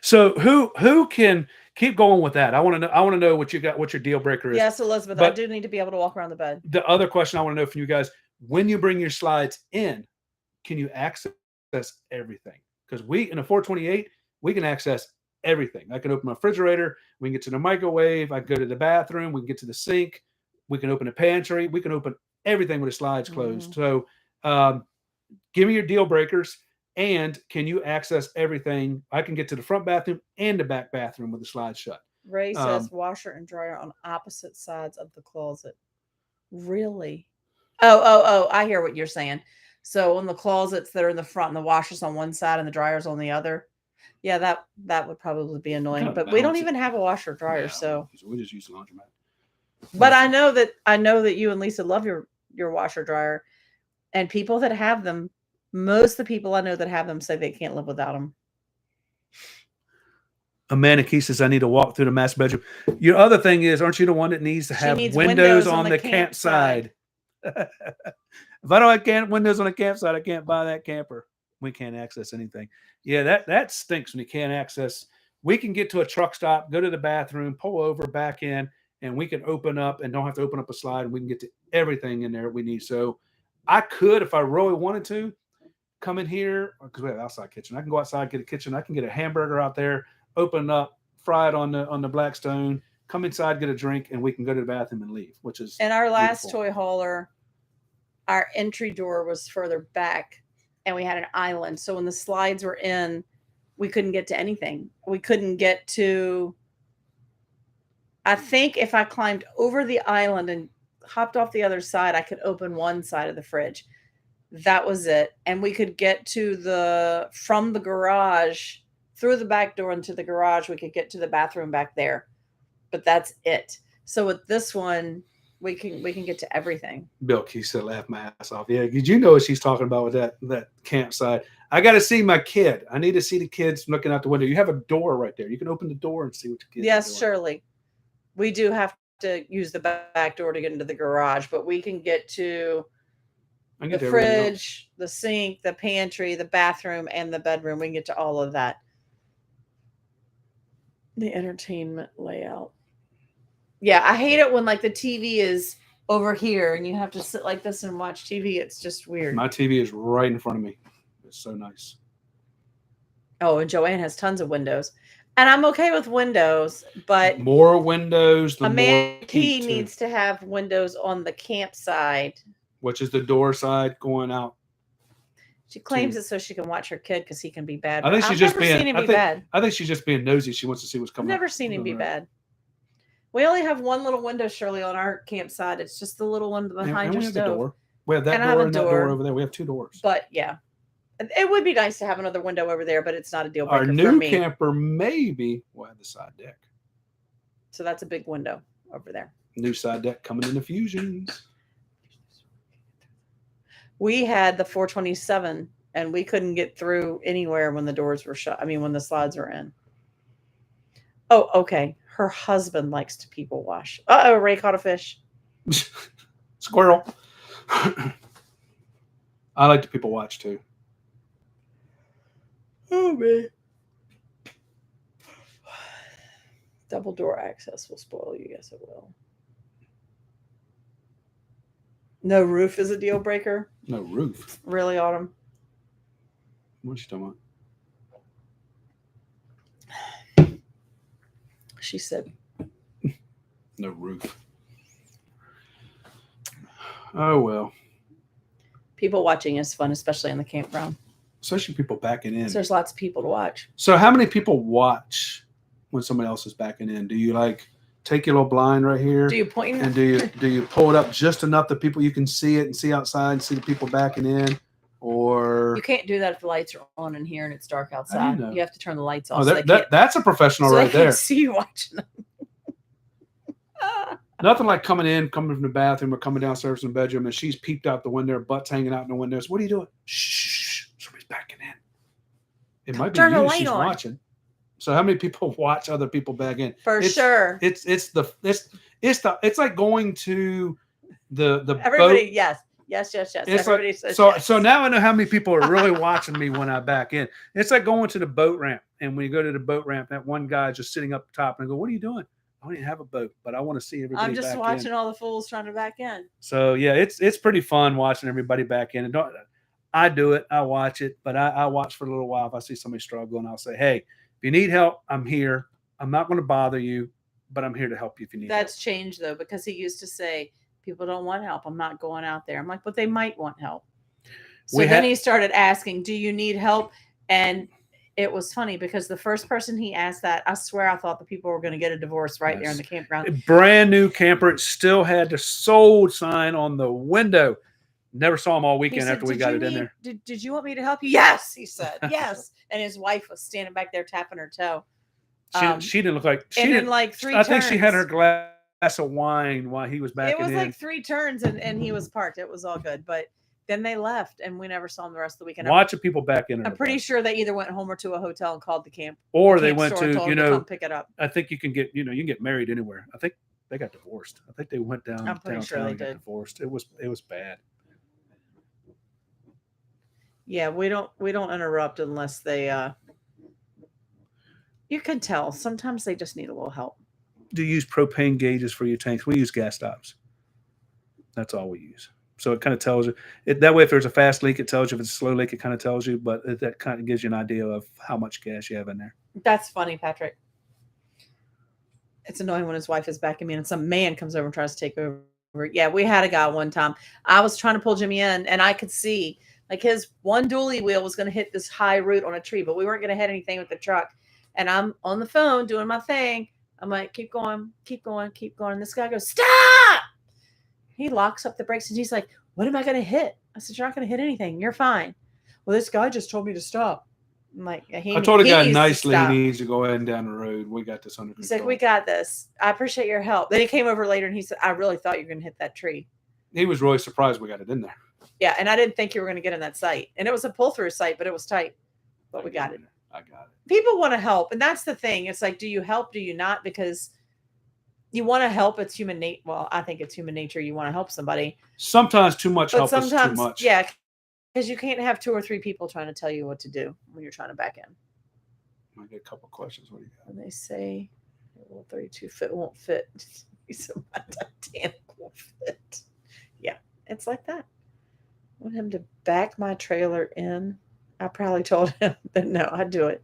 So who can keep going with that? I want to know what you got, what your deal breaker is. Yes, Elizabeth, I do need to be able to walk around the bed. The other question I want to know from you guys: when you bring your slides in, can you access everything? Because we in a 428, we can access everything. I can open my refrigerator. We can get to the microwave. I can go to the bathroom. We can get to the sink. We can open the pantry. We can open everything with the slides closed. Mm-hmm. So give me your deal breakers. And can you access everything? I can get to the front bathroom and the back bathroom with the slides shut. Ray says washer and dryer on opposite sides of the closet. Really? Oh, I hear what you're saying. So on the closets that are in the front and the washer's on one side and the dryer's on the other. Yeah, that would probably be annoying, but we don't even have a washer dryer, so we just use the laundromat. But I know that you and Lisa love your washer dryer, and people that have them, most of the people I know that have them say they can't live without them. Amanda Key says, I need to walk through the master bedroom. Your other thing is, aren't you the one that needs to have windows on the campsite? If I don't have windows on the campsite, I can't buy that camper. We can't access anything. Yeah, that stinks when you can't access. We can get to a truck stop, go to the bathroom, pull over, back in, and we can open up and don't have to open up a slide, and we can get to everything in there we need. So I could, if I really wanted to, come in here, because we have an outside kitchen. I can go outside, get a kitchen. I can get a hamburger out there, open up, fry it on the Blackstone, come inside, get a drink, and we can go to the bathroom and leave, which is in our last beautiful toy hauler, our entry door was further back, and we had an island. So when the slides were in, we couldn't get to anything. We couldn't get to, I think if I climbed over the island and hopped off the other side, I could open one side of the fridge. That was it. And we could get to from the garage, through the back door into the garage, we could get to the bathroom back there. But that's it. So with this one, we can get to everything. Bill Key said, "Laugh my ass off." Yeah, did you know what she's talking about with that campsite? I got to see my kid. I need to see the kids looking out the window. You have a door right there. You can open the door and see what the kids are Yes, doing. surely. We do have to use the back door to get into the garage, but we can get to I the get to everything else. fridge, the sink, the pantry, the bathroom, and the bedroom. We can get to all of that. The entertainment layout. Yeah, I hate it when like the TV is over here and you have to sit like this and watch TV. It's just weird. My TV is right in front of me. It's so nice. Oh, and Joanne has tons of windows. And I'm okay with windows, but More windows, the a more man heat too. needs to have windows on the campsite. Which is the door side going out. She claims it so she can watch her kid because he can be bad. I think she's just being. Seen him be bad. I think she's just being nosy. She wants to see what's I've coming. never seen him be bad. We only have one little window, Shirley, on our campsite. It's just the little one behind your stove. We have that door and that door over there. We have 2 doors. But yeah, it would be nice to have another window over there, but it's not a deal breaker for me. Our new camper maybe will have the side deck. So that's a big window over there. New side deck coming in the Fusions. We had the 427 and we couldn't get through anywhere when the doors were shut. I mean, when the slides were in. Oh, okay. Her husband likes to people wash. Uh-oh, Ray caught a fish. Squirrel. I like to people watch too. Oh, man. Double door access will spoil you. Yes, it will. No roof is a deal breaker. No roof. Really, Autumn? What's she talking about? She said. No roof. Oh, well. People watching is fun, especially in the campground. Especially people backing in. So there's lots of people to watch. So how many people watch when somebody else is backing in? Do you like take your little blind right here? Do you point? And do you pull it up just enough that people you can see it and see outside and see the people backing in? Or you can't do that if the lights are on in here and it's dark outside. You have to turn the lights off. Oh, that's a professional right there. See you watching them. Nothing like coming from the bathroom or coming downstairs in the bedroom and she's peeped out the window, butt's hanging out in the windows. What are you doing? Shh, somebody's backing in. It might be you she's watching. So how many people watch other people back in? For sure. It's like going to the everybody. Boat. Yes. Everybody says so now I know how many people are really watching me when I back in. It's like going to the boat ramp, and when you go to the boat ramp, that one guy just sitting up top, and I go, "What are you doing?" I don't even have a boat, but I want to see everybody. I'm just watching all the fools trying to back in. So yeah, it's pretty fun watching everybody back in. And I do it, I watch it, but I watch for a little while. If I see somebody struggling, I'll say, "Hey, if you need help, I'm here. I'm not going to bother you, but I'm here to help you if you need." That's changed though, because he used to say, "People don't want help. I'm not going out there." I'm like, "But they might want help." So then he started asking, "Do you need help?" And it was funny because the first person he asked that, I swear I thought the people were going to get a divorce right there in the campground. A brand new camper. It still had the sold sign on the window. Never saw him all weekend after we got it in there. Did you want me to help you? Yes, he said. Yes. And his wife was standing back there tapping her toe. She didn't look like she and didn't in like 3 I turns. think she had her glass of wine while he was back. It was like 3 turns and he was parked. It was all good. But then they left and we never saw them the rest of the weekend. Watching people back in. I'm pretty sure they either went home or to a hotel and called the camp. Or they went to, come pick it up. I think you can get married anywhere. I think they got divorced. I think they went down. I'm pretty sure they did. Got divorced. It was bad. Yeah, we don't interrupt unless they you can tell sometimes they just need a little help. Do you use propane gauges for your tanks? We use gas stops. That's all we use. So it kind of tells you that way. If there's a fast leak, it tells you. If it's a slow leak, it kind of tells you. But that kind of gives you an idea of how much gas you have in there. That's funny, Patrick. It's annoying when his wife is backing me and some man comes over and tries to take over. Yeah, we had a guy one time. I was trying to pull Jimmy in, and I could see like his one dually wheel was going to hit this high root on a tree, but we weren't going to hit anything with the truck. And I'm on the phone doing my thing. I'm like, keep going. And this guy goes, stop! He locks up the brakes and he's like, what am I going to hit? I said, you're not going to hit anything. You're fine. Well, this guy just told me to stop. I'm like, I told a guy needs to nicely he stop. needs to go ahead and down the road. We got this under He's control. like, we got this. I appreciate your help. Then he came over later and he said, I really thought you were going to hit that tree. He was really surprised we got it in there. Yeah, and I didn't think you were going to get in that site. And it was a pull-through site, but it was tight. But we got it. I got it. People want to help, and that's the thing. It's like, do you help? Do you not? Because you want to help. It's human nature. Well, I think it's human nature. You want to help somebody. Sometimes too much help is too much. Yeah, because you can't have 2 or 3 people trying to tell you what to do when you're trying to back in. I get a couple of questions. What do you got? And they say, well, 32 foot won't fit. So my Titanic won't fit. Yeah, it's like that. I want him to back my trailer in. I probably told him that no, I'd do it.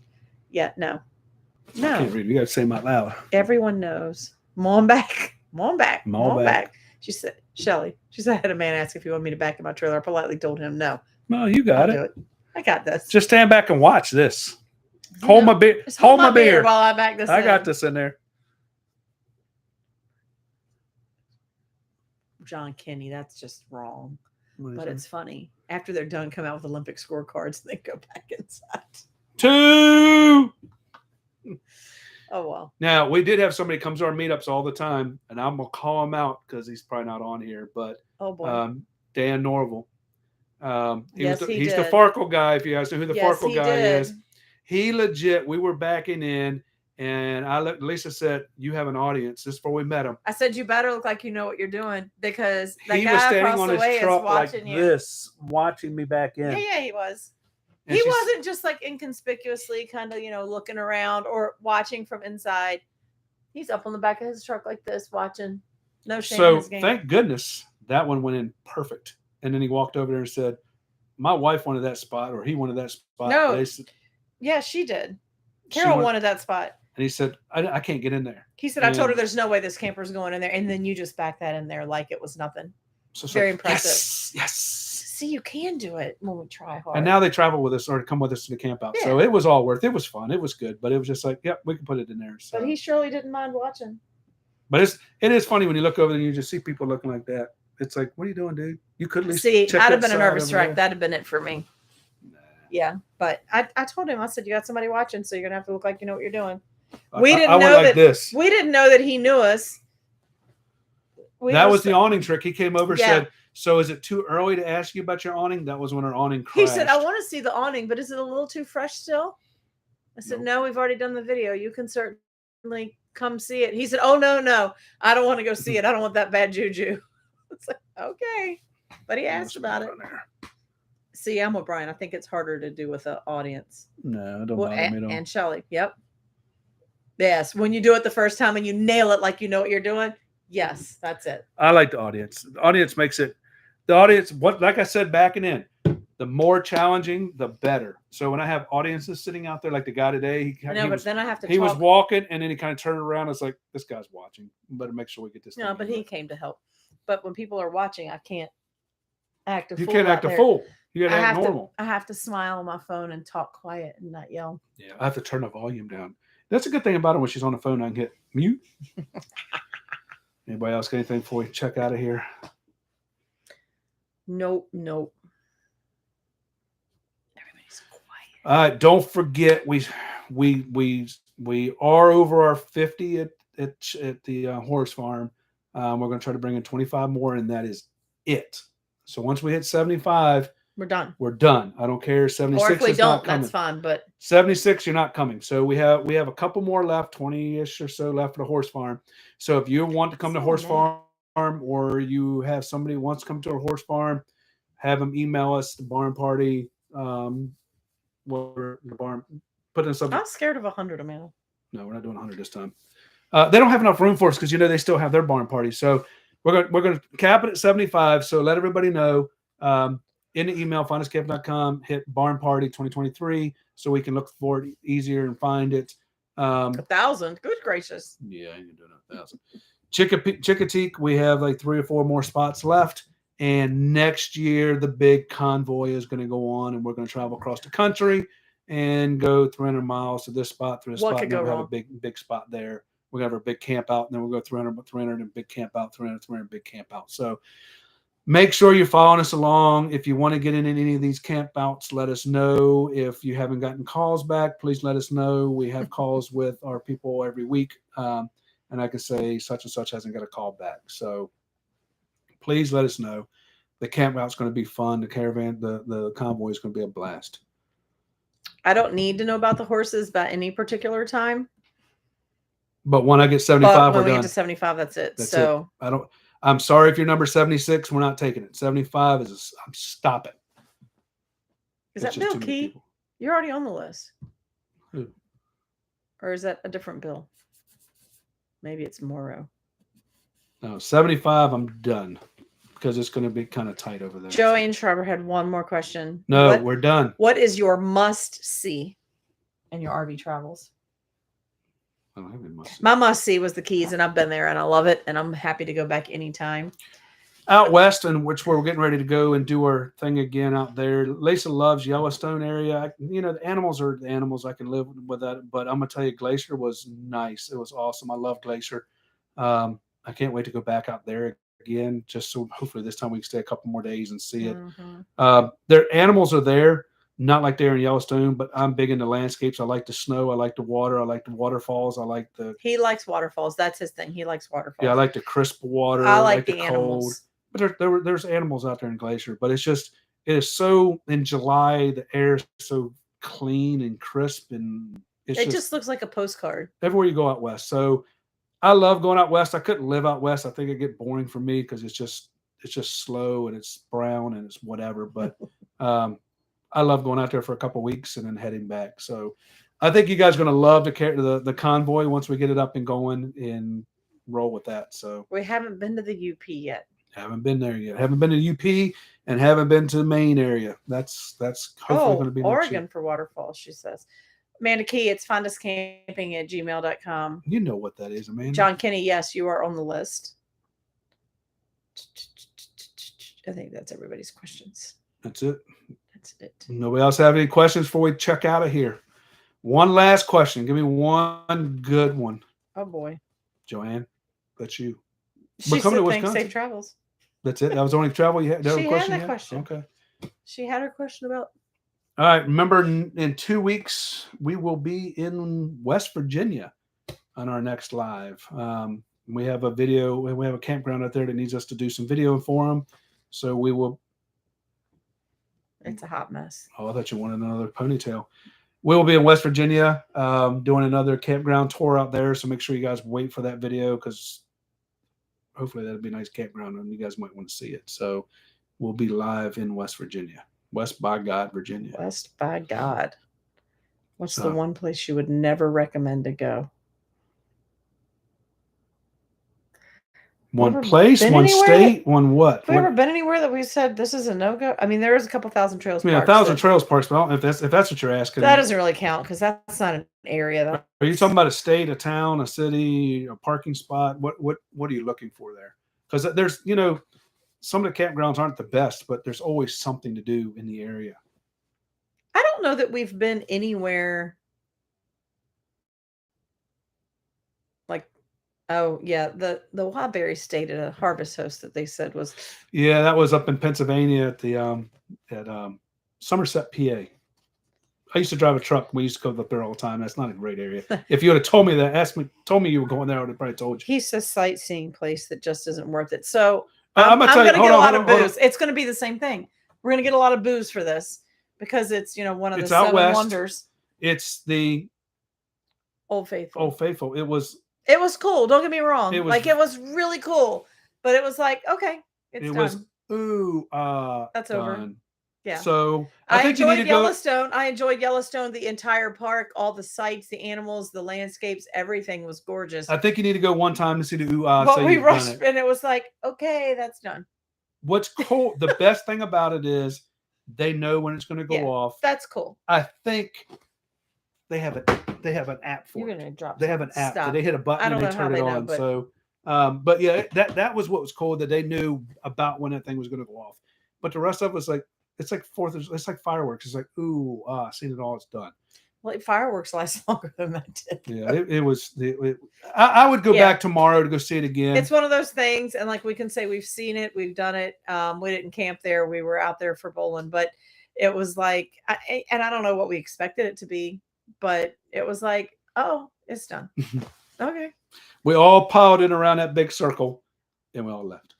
Yeah, no. I can't read. You got to say them out loud. Everyone knows. Come on back. Come on back. Come on back. She said, Shelly, she said, I had a man ask if he wanted me to back in my trailer. I politely told him no. No, you got I'll do it. I got this. Just stand back and watch this. Hold my beer. Hold my beer while I back this in. I got this in there. John Kenny, that's just wrong. But it? it's funny. After they're done, come out with Olympic scorecards and then go back inside. 2. Oh, well. Now, we did have somebody comes to our meetups all the time, and I'm going to call him out because he's probably not on here, but oh, boy. Dan Norval. He's the Farkle guy, if you guys know who the Farkle guy is. He legit, we were backing in, and Lisa said, you have an audience. This is before we met him. I said, you better look like you know what you're doing because that he guy was standing across on the his way truck is watching like you. this, watching me back in. Yeah, he was. And he wasn't just like inconspicuously kind of, looking around or watching from inside. He's up on the back of his truck like this, watching. No shame in his game. Thank goodness that one went in perfect. And then he walked over there and said, my wife wanted that spot, or he wanted that spot. No. Yeah, she did. Carol wanted that spot. And he said, I can't get in there. He said, I told her there's no way this camper's going in there. And then you just backed that in there like it was nothing. So very impressive. Yes. See, you can do it when we try hard. And now they travel with us or come with us to the camp out. Yeah. So it was all worth it. It was fun. It was good. But it was just like, yep, we can put it in there. So. But he surely didn't mind watching. But it is funny when you look over there and you just see people looking like that. It's like, what are you doing, dude? You could at least check I'd have been a nervous wreck. That'd have been it for me. Nah. Yeah. But I told him, I said, you got somebody watching, so you're going to have to look like you know what you're doing. I went like this. We didn't know that he knew us. That was the awning trick. He came over and said, so is it too early to ask you about your awning? That was when our awning crashed. He said, I want to see the awning, but is it a little too fresh still? I said, no, we've already done the video. You can certainly come see it. He said, oh, no. I don't want to go see it. I don't want that bad juju. It's like, okay. But he asked about it. See, I'm with Brian. I think it's harder to do with an audience. No, I don't bother me at all. And Shelly, yep. Yes, when you do it the first time and you nail it like you know what you're doing, yes, that's it. I like the audience. The audience makes it. The audience, like I said, backing in, the more challenging, the better. So when I have audiences sitting out there, like the guy today, then I have to. He was walking, and then he kind of turned around. It's like, this guy's watching. Better make sure we get this. No, but he came to help. But when people are watching, I can't act a fool. You can't act a fool. You got to act normal. I have to smile on my phone and talk quiet and not yell. Yeah, I have to turn the volume down. That's a good thing about it. When she's on the phone, I can hit mute. Anybody else got anything before we check out of here? Nope. Everybody's quiet. Don't forget we are over our 50 at the horse farm. We're going to try to bring in 25 more, and that is it. So once we hit 75, we're done. We're done. I don't care. 76 or if we is don't, not coming. That's fine. But 76, you're not coming. So we have a couple more left, 20-ish or so left for the horse farm. So if you want to come to horse farm, or you have somebody who wants to come to a horse farm, have them email us the barn party. The barn. Put in something. I'm scared of 100, Amanda. No, we're not doing 100 this time. They don't have enough room for us because they still have their barn party. So we're going to cap it at 75. So let everybody know. In the email, FindUsCamping.com, hit Barn Party 2023 so we can look for it easier and find it. 1,000? Good gracious. Yeah, I ain't doing 1,000. Chickateek, we have like 3 or 4 more spots left. And next year, the big convoy is going to go on, and we're going to travel across the country and go 300 miles to this spot, to this spot. Could go wrong? Have a big spot there. We're going to have our big camp out, and then we'll go 300 and big camp out, 300 big camp out. So Make sure you're following us along. If you want to get in any of these campouts, let us know. If you haven't gotten calls back, please let us know. We have calls with our people every week. And I can say such and such hasn't got a call back. So please let us know. The campoute's going to be fun. The caravan, the convoy is going to be a blast. I don't need to know about the horses by any particular time. But when I get 75, But when we're we done. get to 75, that's it. That's so it. I'm sorry if you're number 76. We're not taking it. 75 is stop it. Is It's that just Bill too many Key? people. You're already on the list. Who? Or is that a different Bill? Maybe it's Morrow. No, 75. I'm done because it's going to be kind of tight over there. Joey and Schreiber had one more question. No, we're done. What is your must see in your RV travels? I don't have any must see. My must see was the Keys, and I've been there and I love it, and I'm happy to go back anytime. Out west, and which we're getting ready to go and do our thing again out there. Lisa loves Yellowstone area. The animals are the animals. I can live with that. But I'm gonna tell you, Glacier was nice. It was awesome. I love Glacier. I can't wait to go back out there again. Just so hopefully this time we can stay a couple more days and see it. Mm-hmm. Their animals are there, not like they're in Yellowstone. But I'm big into landscapes. I like the snow. I like the water. I like the waterfalls. He likes waterfalls. That's his thing. He likes waterfalls. Yeah, I like the crisp water. I like the cold. animals. But there's animals out there in Glacier, but it is so in July, the air is so clean and crisp, and it just looks like a postcard everywhere you go out west. So I love going out west. I couldn't live out west. I think it'd get boring for me because it's just slow and it's brown and it's whatever. But I love going out there for a couple of weeks and then heading back. So I think you guys are going to love the convoy once we get it up and going and roll with that. So we haven't been to the UP yet. Haven't been there yet. Haven't been to UP and haven't been to the Maine area. That's hopefully going to be Oregon for waterfalls, she says. Amanda Key, it's FindUsCamping@gmail.com. You know what that is, Amanda. John Kinney, yes, you are on the list. I think that's everybody's questions. That's it. That's it. Nobody else have any questions before we check out of here? One last question. Give me one good one. Oh boy. Joanne, that's you. She said thanks, safe travels. That's it. That was the only travel you had. She had that question. Okay. She had her question about. All right. Remember, in 2 weeks we will be in West Virginia on our next live. We have a video. We have a campground out there that needs us to do some video for them. So we will. It's a hot mess. Oh, I thought you wanted another ponytail. We will be in West Virginia doing another campground tour out there. So make sure you guys wait for that video because. Hopefully that'll be a nice campground and you guys might want to see it. So we'll be live in West Virginia. West by God, Virginia. West by God. What's the one place you would never recommend to go? One place, one state, one what? Have we ever been anywhere that we said this is a no-go? I mean, there is a couple thousand trails parks. Yeah, 1,000 trails parks, but I don't know if that's what you're asking. That doesn't really count because that's not an area. Are you talking about a state, a town, a city, a parking spot? What are you looking for there? Because there's, some of the campgrounds aren't the best, but there's always something to do in the area. I don't know that we've been anywhere like, oh yeah, the Waberry stayed at a Harvest Host that they said was. Yeah, that was up in Pennsylvania at the Somerset, PA. I used to drive a truck. We used to go up there all the time. That's not a great area. If you would have told me that, told me you were going there, I would have probably told you. He's a sightseeing place that just isn't worth it. So I'm going to get a lot of booze. It's going to be the same thing. We're going to get a lot of booze for this because it's, one of the seven wonders. It's the Old Faithful. Old Faithful. It was cool. Don't get me wrong. It was really cool, but it was like, okay, it's done. That's done. Over. Yeah. So I enjoyed Yellowstone. I enjoyed Yellowstone, the entire park, all the sights, the animals, the landscapes, everything was gorgeous. I think you need to go one time to see the But we rushed and it was like, okay, that's done. What's cool, the best thing about it is they know when it's going to go off. That's cool. I think they have an app for You're it. Gonna drop they have an app. Stop. They hit a button and they turn it on. So but yeah, that was what was cool, that they knew about when that thing was going to go off. But the rest of it was like, it's like fireworks. It's like, seen it all, it's done. Well, fireworks last longer than that did. Yeah, it was. I would go Yeah. back tomorrow to go see it again. It's one of those things, and like we can say we've seen it, we've done it. We didn't camp there; we were out there for bowling, but it was like, and I don't know what we expected it to be, but it was like, oh, it's done. Okay. We all piled in around that big circle, and we all left.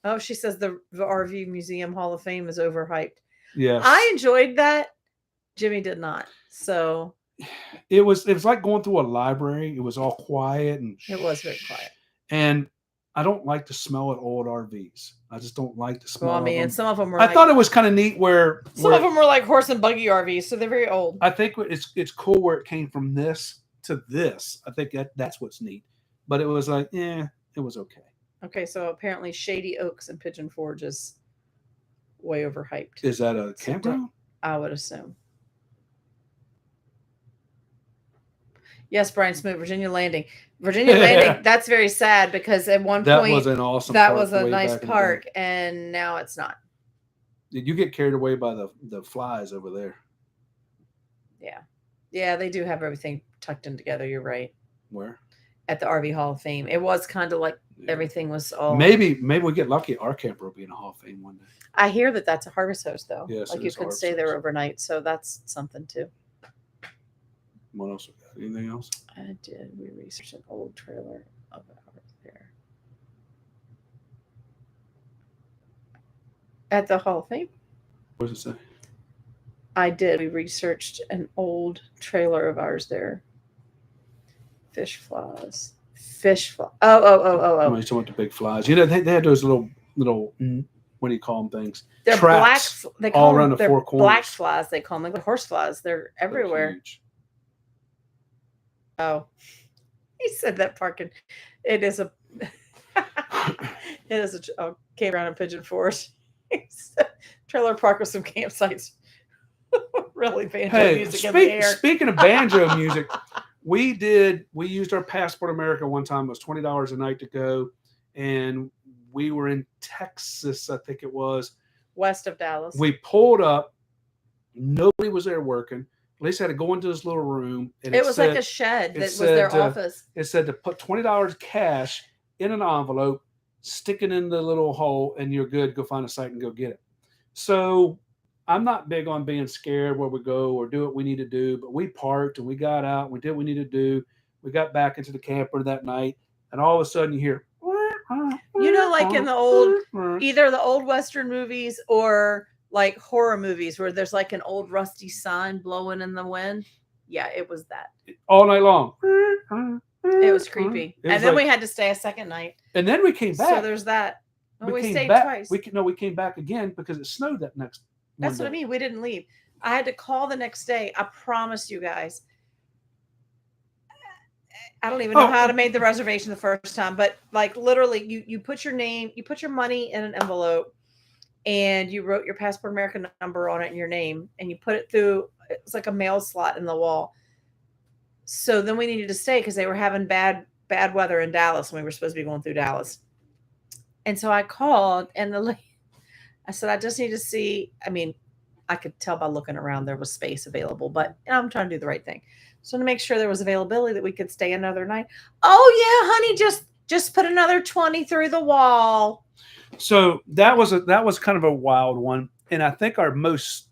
Oh, she says the RV Museum Hall of Fame is overhyped. Yes, I enjoyed that. Jimmy did not. So it was like going through a library. It was all quiet and it was very quiet. And I don't like the smell of old RVs. I just don't like the smell. Well, I mean, of them. and some of them were. I thought it was kind of neat where some of them were like horse and buggy RVs, so they're very old. I think it's cool where it came from this to this. I think that's what's neat. But it was like, it was okay. Okay, so apparently Shady Oaks and Pigeon Forge is way overhyped. Is that a campground? I would assume. Yes, Brian Smoot, Virginia Landing. Virginia Landing, that's very sad because at one point that was an awesome that park was a way nice back in the park, day. and now it's not. Did you get carried away by the flies over there? Yeah, they do have everything tucked in together. You're right. Where? At the RV Hall of Fame. It was kind of like everything was all. Maybe we get lucky. Our camper will be in a Hall of Fame one day. I hear that that's a harvest host, though. Yes, like it you is can harvest stay there host. overnight, so that's something too. What else? Anything else? I did. We researched an old trailer of ours there. At the Hall of Fame? What does it say? I did. We researched an old trailer of ours there. Fish flies. Oh. You talking about the big flies? You know, they had those little. What do you call them? Things. They're traps black. They call all them, around the they're four corners. black flies. They call them like horse flies. They're everywhere. Huge. Oh, he said that parking. It is a. It is a campground in Pigeon Forge. Trailer park with some campsites. Really banjo music in the air. Speaking of banjo music, we used our Passport America one time. It was $20 a night to go, and we were in Texas, I think it was, west of Dallas. We pulled up. Nobody was there working. Lisa had to go into this little room. And it was like a shed that was their office. It said to put $20 cash in an envelope, stick it in the little hole, and you're good. Go find a site and go get it. So I'm not big on being scared where we go or do what we need to do, but we parked and we got out. And we did what we needed to do. We got back into the camper that night, and all of a sudden you hear, you know, like in the old, either the old Western movies or like horror movies where there's like an old rusty sign blowing in the wind. Yeah, it was that all night long. It was creepy. And then we had to stay a second night. And then we came back. So there's that. Well, we stayed back. twice. We came back again because it snowed that next. That's what I mean. We didn't leave. I had to call the next day. I promise you guys. I don't even know how to make the reservation the first time, but like literally you put your name, you put your money in an envelope, and you wrote your Passport America number on it and your name, and you put it through, it's like a mail slot in the wall. So then we needed to stay because they were having bad weather in Dallas, and we were supposed to be going through Dallas. And so I called, and I said, I just need to see, I mean, I could tell by looking around there was space available, but I'm trying to do the right thing. So to make sure there was availability that we could stay another night. Oh yeah, honey, just put another 20 through the wall. So that was kind of a wild one. And I think our most,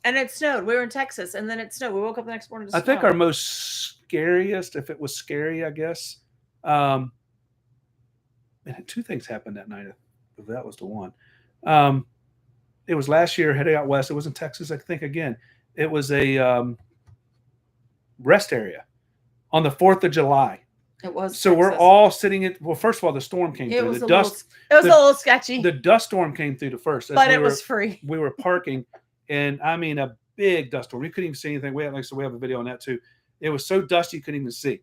and it snowed. We were in Texas, and then it snowed. We woke up the next morning to I think our most scariest, if it was scary, I guess. And two things happened that night. That was the one. It was last year heading out west. It was in Texas, I think again. It was a rest area on the 4th of July. It was. So Texas. We're all sitting at, well, first of all, the storm came through. It was a little sketchy. The dust storm came through the first. But it was free. We were parking, and I mean a big dust storm. We couldn't even see anything. We have a video on that too. It was so dusty you couldn't even see.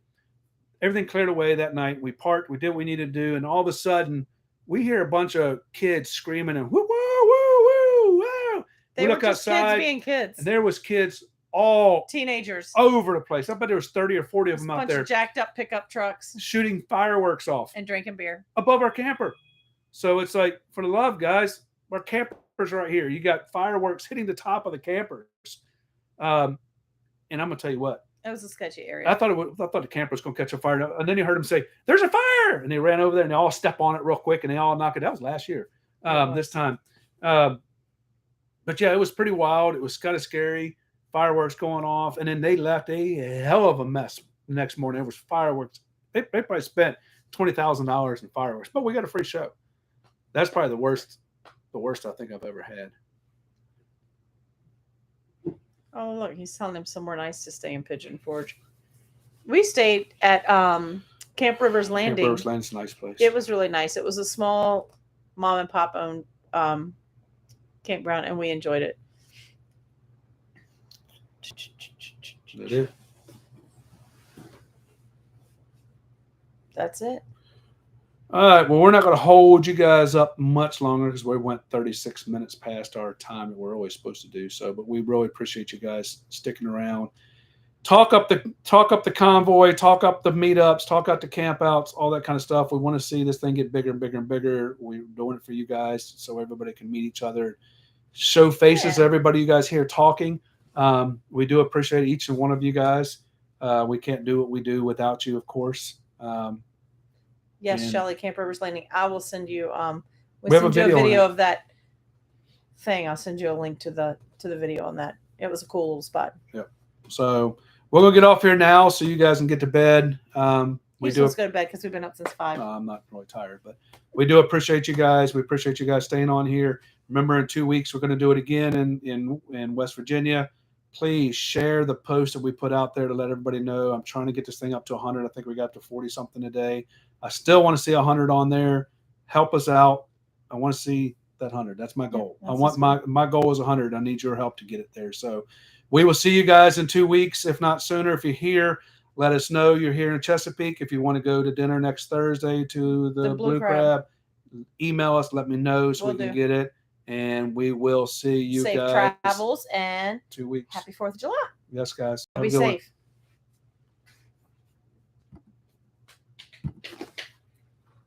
Everything cleared away that night. We parked. We did what we needed to do, and all of a sudden, we hear a bunch of kids screaming and woo, woo, woo, woo, woo. They were look just outside, kids being kids. And there was kids, all teenagers, over the place. I bet there was 30 or 40 of them out there. Bunch of jacked up pickup trucks, shooting fireworks off and drinking beer above our camper. So it's like, for the love, guys, our camper's right here. You got fireworks hitting the top of the campers. And I'm gonna tell you what, It was a sketchy I area. thought the camper was going to catch a fire, and then you heard him say, "There's a fire!" And they ran over there, and they all step on it real quick, and they all knock it. That was last year. This time, but yeah, it was pretty wild. It was kind of scary. Fireworks going off, and then they left a hell of a mess the next morning. It was fireworks. They probably spent $20,000 in fireworks, but we got a free show. That's probably the worst I think I've ever had. Oh, look, he's telling him somewhere nice to stay in Pigeon Forge. We stayed at Camp Rivers Landing. Camp Rivers Landing's a nice place. It was really nice. It was a small mom and pop owned campground, and we enjoyed it. That is. That's it. All right. Well, we're not going to hold you guys up much longer because we went 36 minutes past our time that we're always supposed to do so. But we really appreciate you guys sticking around. Talk up the convoy, talk up the meetups, talk up the campouts, all that kind of stuff. We want to see this thing get bigger and bigger and bigger. We're doing it for you guys so everybody can meet each other, show faces. Everybody, you guys here talking. We do appreciate each and one of you guys. We can't do what we do without you, of course. Yes, Shelly, Camp Rivers Landing. I will send you. We have a video of that thing. I'll send you a link to the video on that. It was a cool little spot. Yep. So we're gonna get off here now, so you guys can get to bed. We do. Let's go to bed because we've been up since 5. I'm not really tired, but we do appreciate you guys. We appreciate you guys staying on here. Remember, in 2 weeks we're going to do it again in West Virginia. Please share the post that we put out there to let everybody know. I'm trying to get this thing up to 100. I think we got to 40 something today. I still want to see 100 on there. Help us out. I want to see that 100. That's my goal. Yeah, I want my goal is 100. I need your help to get it there. So we will see you guys in 2 weeks, if not sooner. If you're here, let us know you're here in Chesapeake. If you want to go to dinner next Thursday to the Blue Crab, email us. Let me know so we can get it. And we will see you guys. Safe travels and 2 weeks. Happy 4th of July. Yes, guys. Be safe.